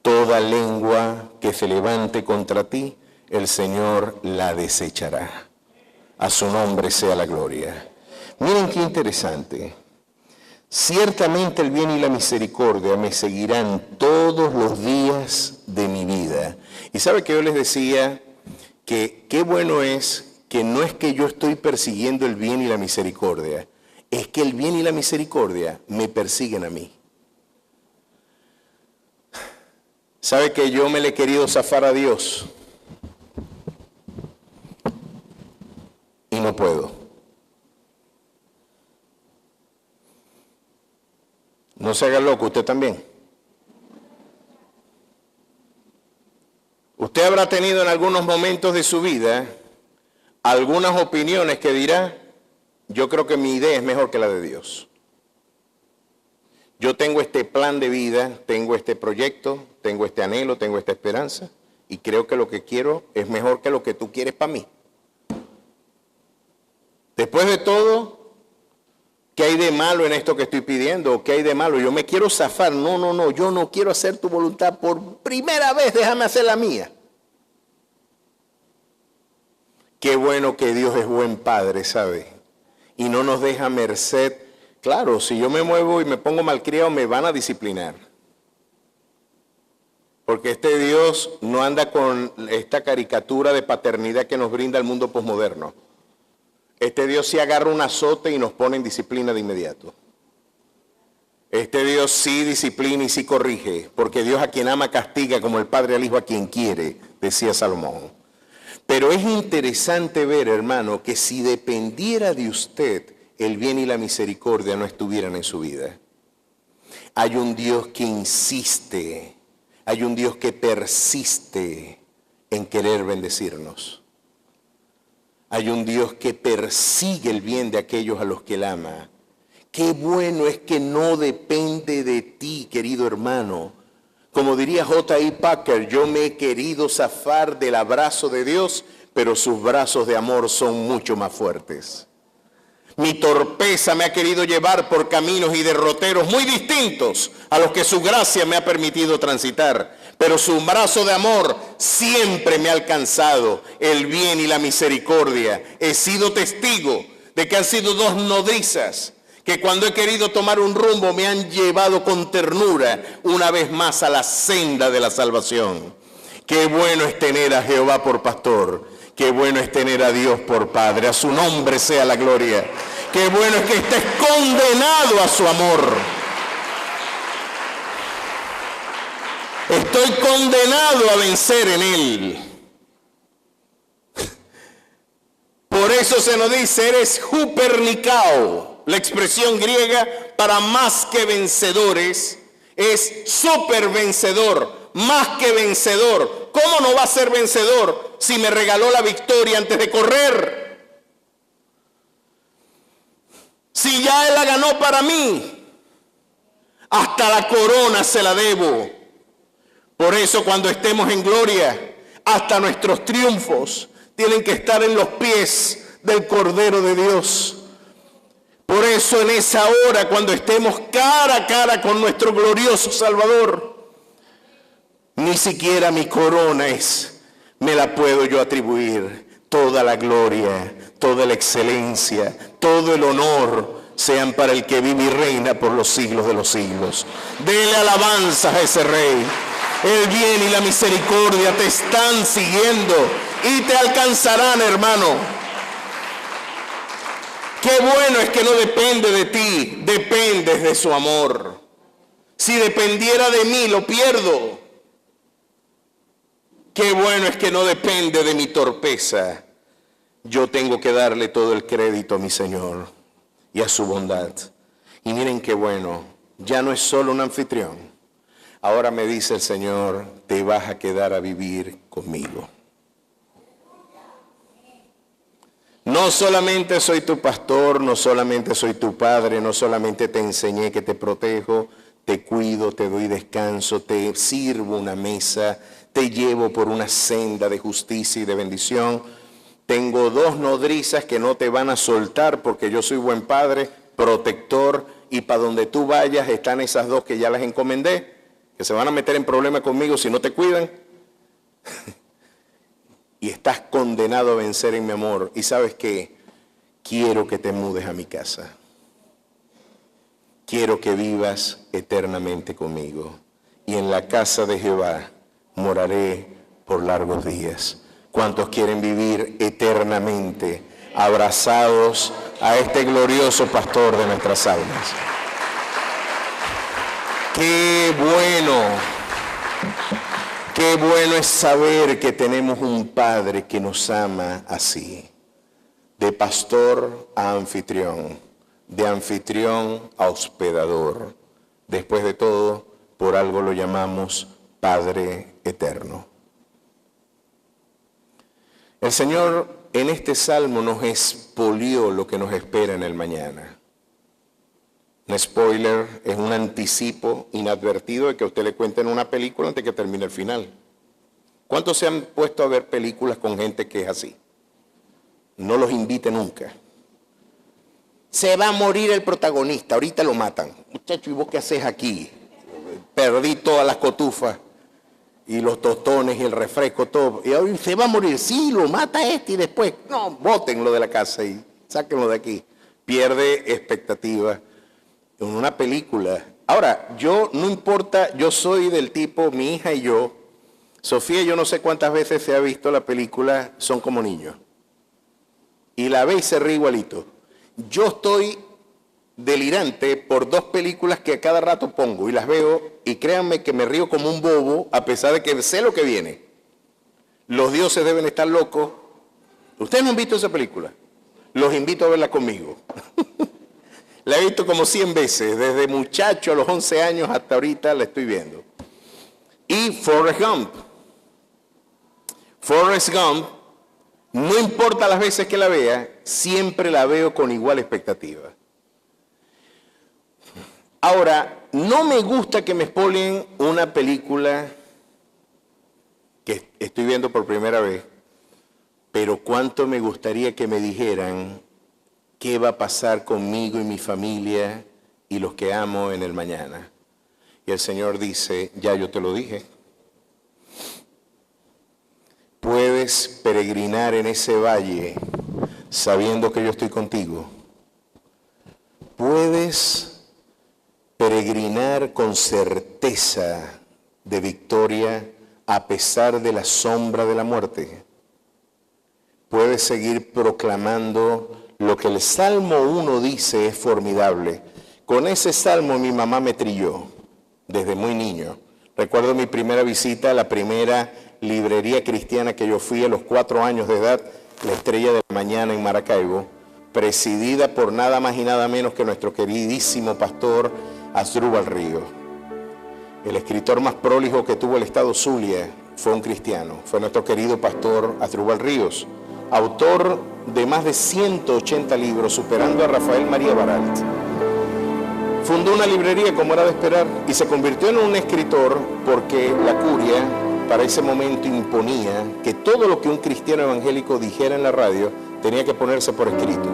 Toda lengua que se levante contra ti, el Señor la desechará. A su nombre sea la gloria. Miren qué interesante. Ciertamente el bien y la misericordia me seguirán todos los días de mi vida. Y sabe que yo les decía que qué bueno es que no es que yo estoy persiguiendo el bien y la misericordia, es que el bien y la misericordia me persiguen a mí. ¿Sabe que yo me le he querido zafar a Dios? Y no puedo. No se haga loco, usted también. Usted habrá tenido en algunos momentos de su vida algunas opiniones que dirá, yo creo que mi idea es mejor que la de Dios. Yo tengo este plan de vida, tengo este proyecto, tengo este anhelo, tengo esta esperanza, y creo que lo que quiero es mejor que lo que tú quieres para mí. Después de todo, ¿qué hay de malo en esto que estoy pidiendo? ¿Qué hay de malo? Yo me quiero zafar. No, yo no quiero hacer tu voluntad. Por primera vez, déjame hacer la mía. Qué bueno que Dios es buen Padre, ¿sabe? Y no nos deja merced. Claro, si yo me muevo y me pongo malcriado, me van a disciplinar. Porque este Dios no anda con esta caricatura de paternidad que nos brinda el mundo posmoderno. Este Dios sí agarra un azote y nos pone en disciplina de inmediato. Este Dios sí disciplina y sí corrige, porque Dios a quien ama castiga como el Padre al Hijo a quien quiere, decía Salomón. Pero es interesante ver, hermano, que si dependiera de usted, el bien y la misericordia no estuvieran en su vida. Hay un Dios que insiste, hay un Dios que persiste en querer bendecirnos. Hay un Dios que persigue el bien de aquellos a los que Él ama. Qué bueno es que no depende de ti, querido hermano. Como diría J.I. Packer, yo me he querido zafar del abrazo de Dios, pero sus brazos de amor son mucho más fuertes. Mi torpeza me ha querido llevar por caminos y derroteros muy distintos a los que su gracia me ha permitido transitar. Pero su brazo de amor siempre me ha alcanzado, el bien y la misericordia. He sido testigo de que han sido dos nodrizas que cuando he querido tomar un rumbo me han llevado con ternura una vez más a la senda de la salvación. Qué bueno es tener a Jehová por pastor, qué bueno es tener a Dios por Padre, a su nombre sea la gloria. Qué bueno es que estés condenado a su amor. Estoy condenado a vencer en Él. Por eso se nos dice, eres hupernikao. La expresión griega para más que vencedores es super vencedor, más que vencedor. ¿Cómo no va a ser vencedor si me regaló la victoria antes de correr? Si ya Él la ganó para mí, hasta la corona se la debo. Por eso cuando estemos en gloria, hasta nuestros triunfos tienen que estar en los pies del Cordero de Dios. Por eso en esa hora, cuando estemos cara a cara con nuestro glorioso Salvador, ni siquiera mi corona me la puedo yo atribuir. Toda la gloria, toda la excelencia, todo el honor sean para el que vive y reina por los siglos de los siglos. Dele alabanzas a ese Rey. El bien y la misericordia te están siguiendo y te alcanzarán, hermano. Qué bueno es que no depende de ti, dependes de su amor. Si dependiera de mí, lo pierdo. Qué bueno es que no depende de mi torpeza. Yo tengo que darle todo el crédito a mi Señor. y a su bondad. Y miren qué bueno, ya no es solo un anfitrión. Ahora me dice el Señor, te vas a quedar a vivir conmigo. No solamente soy tu pastor, no solamente soy tu padre, no solamente te enseñé que te protejo, te cuido, te doy descanso, te sirvo una mesa, te llevo por una senda de justicia y de bendición. Tengo 2 nodrizas que no te van a soltar porque yo soy buen padre, protector, y para donde tú vayas están esas 2 que ya las encomendé, que se van a meter en problemas conmigo si no te cuidan. Y estás condenado a vencer en mi amor. ¿Y sabes qué? Quiero que te mudes a mi casa. Quiero que vivas eternamente conmigo. Y en la casa de Jehová moraré por largos días. ¿Cuántos quieren vivir eternamente abrazados a este glorioso pastor de nuestras almas? ¡Qué bueno! Qué bueno es saber que tenemos un Padre que nos ama así. De pastor a anfitrión, de anfitrión a hospedador. Después de todo, por algo lo llamamos Padre eterno. El Señor en este salmo nos expolió lo que nos espera en el mañana. Un spoiler es un anticipo inadvertido de que a usted le cuenten una película antes que termine el final. ¿Cuántos se han puesto a ver películas con gente que es así? No los invite nunca. Se va a morir el protagonista, ahorita lo matan. Muchacho, ¿y vos qué haces aquí? Perdí todas las cotufas y los tostones y el refresco, todo. Y ahora se va a morir, sí, lo mata este y después, no, bótenlo de la casa y sáquenlo de aquí. Pierde expectativa en una película. Ahora, yo no importa, yo soy del tipo, mi hija y yo, Sofía, yo no sé cuántas veces se ha visto la película Son como niños. Y la ve y se ríe igualito. Yo estoy delirante por 2 películas que a cada rato pongo y las veo y créanme que me río como un bobo a pesar de que sé lo que viene. Los dioses deben estar locos. ¿Ustedes no han visto esa película? Los invito a verla conmigo. La he visto como 100 veces, desde muchacho a los 11 años hasta ahorita la estoy viendo. Y Forrest Gump. Forrest Gump, no importa las veces que la vea, siempre la veo con igual expectativa. Ahora, no me gusta que me spoilen una película que estoy viendo por primera vez, pero cuánto me gustaría que me dijeran qué va a pasar conmigo y mi familia y los que amo en el mañana. Y el Señor dice, ya yo te lo dije. Puedes peregrinar en ese valle sabiendo que yo estoy contigo. Puedes peregrinar con certeza de victoria a pesar de la sombra de la muerte. Puedes seguir proclamando lo que el Salmo 1 dice es formidable. Con ese salmo mi mamá me trilló desde muy niño. Recuerdo mi primera visita a la primera librería cristiana que yo fui a los 4 años de edad, La Estrella de la Mañana en Maracaibo, presidida por nada más y nada menos que nuestro queridísimo pastor Asdrúbal Ríos. El escritor más prolijo que tuvo el estado Zulia fue un cristiano, fue nuestro querido pastor Asdrúbal Ríos, autor de más de 180 libros, superando a Rafael María Baralt. Fundó una librería como era de esperar y se convirtió en un escritor porque la curia para ese momento imponía que todo lo que un cristiano evangélico dijera en la radio tenía que ponerse por escrito.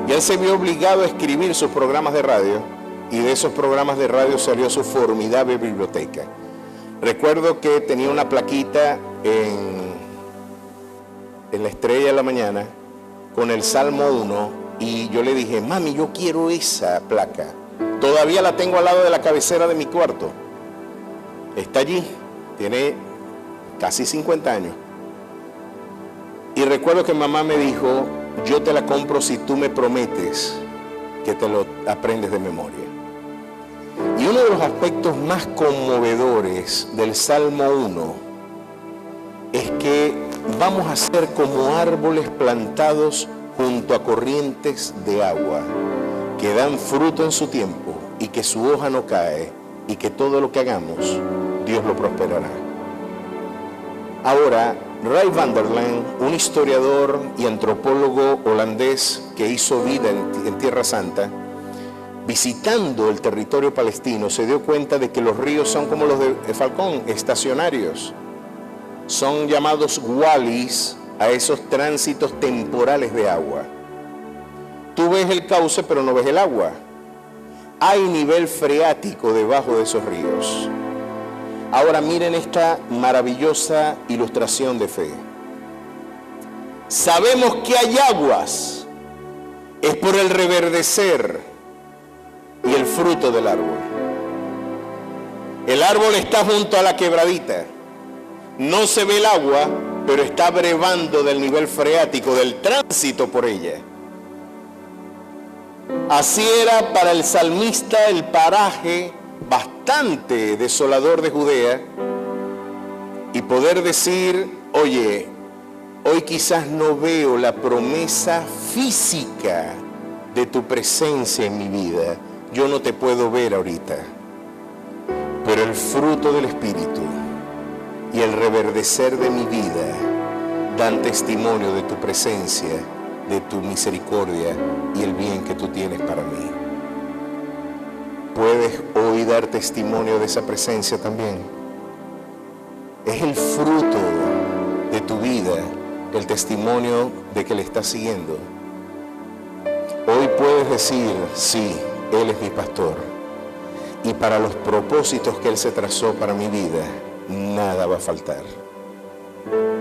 Y él se vio obligado a escribir sus programas de radio y de esos programas de radio salió su formidable biblioteca. Recuerdo que tenía una plaquita en La Estrella de la Mañana con el Salmo 1 y yo le dije, mami, yo quiero esa placa. Todavía la tengo al lado de la cabecera de mi cuarto. Está allí, tiene casi 50 años. Y recuerdo que mamá me dijo, yo te la compro si tú me prometes que te lo aprendes de memoria. Y uno de los aspectos más conmovedores del Salmo 1 es que vamos a ser como árboles plantados junto a corrientes de agua. que dan fruto en su tiempo y que su hoja no cae y que todo lo que hagamos, Dios lo prosperará. Ahora, Ray Vanderlaan, un historiador y antropólogo holandés que hizo vida en Tierra Santa, visitando el territorio palestino, se dio cuenta de que los ríos son como los de Falcón, estacionarios. Son llamados walis a esos tránsitos temporales de agua. Tú ves el cauce, pero no ves el agua. Hay nivel freático debajo de esos ríos. Ahora miren esta maravillosa ilustración de fe. Sabemos que hay aguas, es por el reverdecer y el fruto del árbol. El árbol está junto a la quebradita. No se ve el agua, pero está brevando del nivel freático, del tránsito por ella. Así era para el salmista el paraje bastante desolador de Judea, y poder decir, oye, hoy quizás no veo la promesa física de tu presencia en mi vida, yo no te puedo ver ahorita, pero el fruto del Espíritu y el reverdecer de mi vida dan testimonio de tu presencia, de tu misericordia y el bien que tú tienes para mí. ¿Puedes hoy dar testimonio de esa presencia también? Es el fruto de tu vida, el testimonio de que le estás siguiendo. Hoy puedes decir, sí, Él es mi pastor, y para los propósitos que Él se trazó para mi vida, nada va a faltar.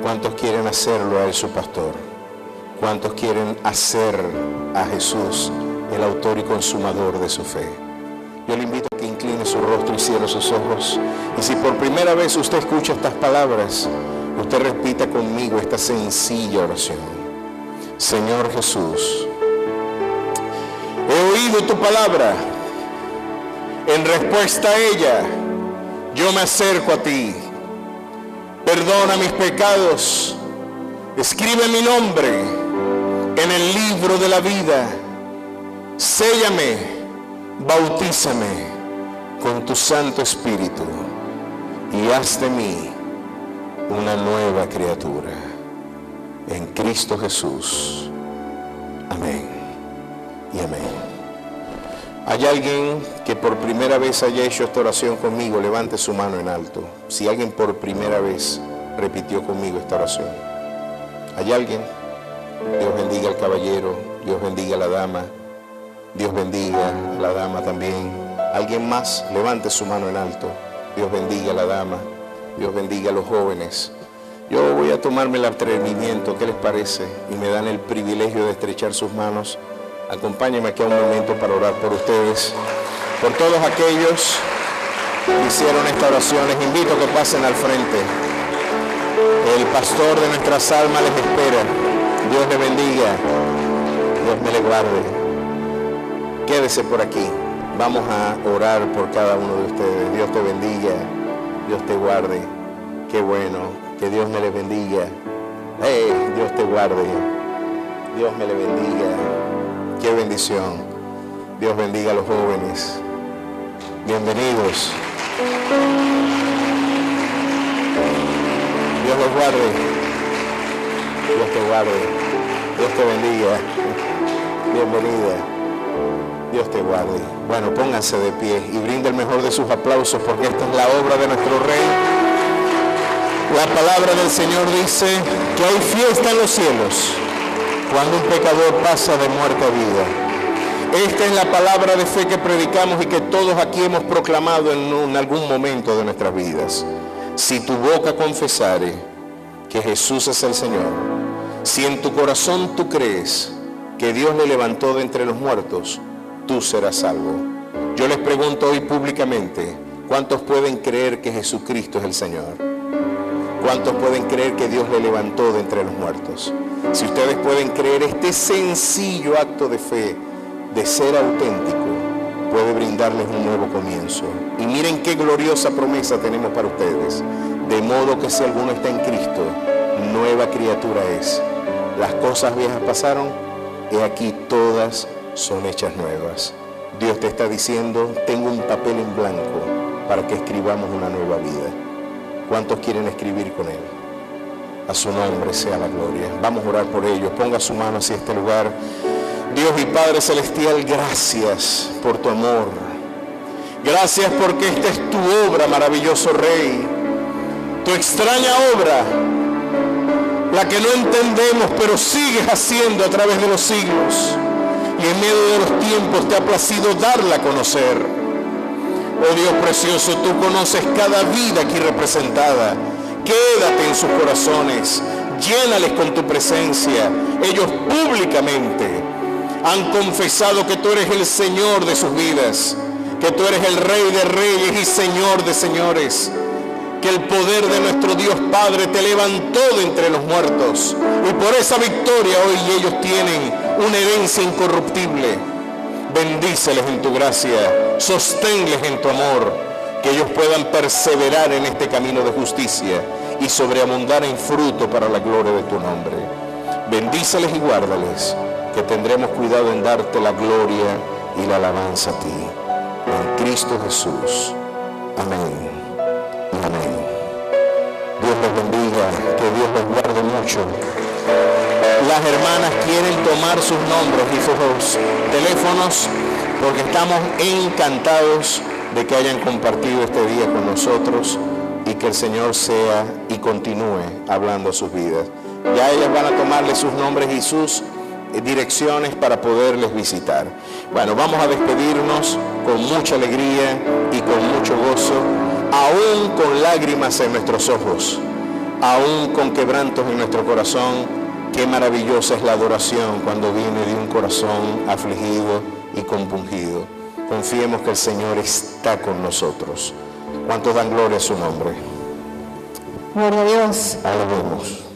¿Cuántos quieren hacerlo a Él su pastor? ¿Cuántos quieren hacer a Jesús el autor y consumador de su fe? Yo le invito a que incline su rostro y cierre sus ojos. Y si por primera vez usted escucha estas palabras, usted repita conmigo esta sencilla oración. Señor Jesús, he oído tu palabra. En respuesta a ella, yo me acerco a ti. Perdona mis pecados. Escribe mi nombre en el libro de la vida. Séllame. Bautízame con tu Santo Espíritu y haz de mí una nueva criatura. En Cristo Jesús. Amén y amén. ¿Hay alguien que por primera vez haya hecho esta oración conmigo? Levante su mano en alto. Si alguien por primera vez repitió conmigo esta oración. ¿Hay alguien? Dios bendiga al caballero, Dios bendiga a la dama. Dios bendiga a la dama también. ¿Alguien más? Levante su mano en alto. Dios bendiga a la dama. Dios bendiga a los jóvenes. Yo voy a tomarme el atrevimiento, ¿qué les parece? Y me dan el privilegio de estrechar sus manos. Acompáñenme aquí a un momento para orar por ustedes. Por todos aquellos que hicieron esta oración, les invito a que pasen al frente. El pastor de nuestras almas les espera. Dios les bendiga. Dios me le guarde. Quédese por aquí. Vamos a orar por cada uno de ustedes. Dios te bendiga. Dios te guarde. Qué bueno. Que Dios me le bendiga. Dios te guarde. Dios me le bendiga. Qué bendición. Dios bendiga a los jóvenes. Bienvenidos. Dios los guarde. Dios te guarde. Dios te bendiga. Bienvenida. Dios te guarde. Bueno, pónganse de pie y brinde el mejor de sus aplausos, porque esta es la obra de nuestro Rey. La palabra del Señor dice que hay fiesta en los cielos cuando un pecador pasa de muerte a vida. Esta es la palabra de fe que predicamos y que todos aquí hemos proclamado en algún momento de nuestras vidas. Si tu boca confesare que Jesús es el Señor, si en tu corazón tú crees que Dios le levantó de entre los muertos, tú serás salvo. Yo les pregunto hoy públicamente, ¿cuántos pueden creer que Jesucristo es el Señor? ¿Cuántos pueden creer que Dios le levantó de entre los muertos? Si ustedes pueden creer este sencillo acto de fe, de ser auténtico, puede brindarles un nuevo comienzo. Y miren qué gloriosa promesa tenemos para ustedes. De modo que si alguno está en Cristo, nueva criatura es. Las cosas viejas pasaron, y aquí todas son hechas nuevas. Dios te está diciendo, tengo un papel en blanco para que escribamos una nueva vida. ¿Cuántos quieren escribir con Él? A su nombre sea la gloria. Vamos a orar por ellos. Ponga su mano hacia este lugar. Dios y Padre Celestial, gracias por tu amor. Gracias porque esta es tu obra, maravilloso Rey. Tu extraña obra, la que no entendemos, pero sigues haciendo a través de los siglos. Y en medio de los tiempos te ha placido darla a conocer. Oh Dios precioso, tú conoces cada vida aquí representada. Quédate en sus corazones, llénales con tu presencia. Ellos públicamente han confesado que tú eres el Señor de sus vidas, que tú eres el Rey de reyes y Señor de señores, que el poder de nuestro Dios Padre te levantó de entre los muertos, y por esa victoria hoy ellos tienen una herencia incorruptible. Bendíceles en tu gracia, sosténles en tu amor, que ellos puedan perseverar en este camino de justicia y sobreabundar en fruto para la gloria de tu nombre. Bendíceles y guárdales, que tendremos cuidado en darte la gloria y la alabanza a ti. En Cristo Jesús. Amén. Amén. Dios los bendiga, que Dios los guarde mucho. Las hermanas quieren tomar sus nombres y sus teléfonos, porque estamos encantados de que hayan compartido este día con nosotros y que el Señor sea y continúe hablando a sus vidas. Ya ellas van a tomarle sus nombres y sus direcciones para poderles visitar. Bueno, vamos a despedirnos con mucha alegría y con mucho gozo, aún con lágrimas en nuestros ojos, aún con quebrantos en nuestro corazón. Qué maravillosa es la adoración cuando viene de un corazón afligido y compungido. Confiemos que el Señor está con nosotros. ¿Cuántos dan gloria a su nombre? Gloria a Dios. Alabemos.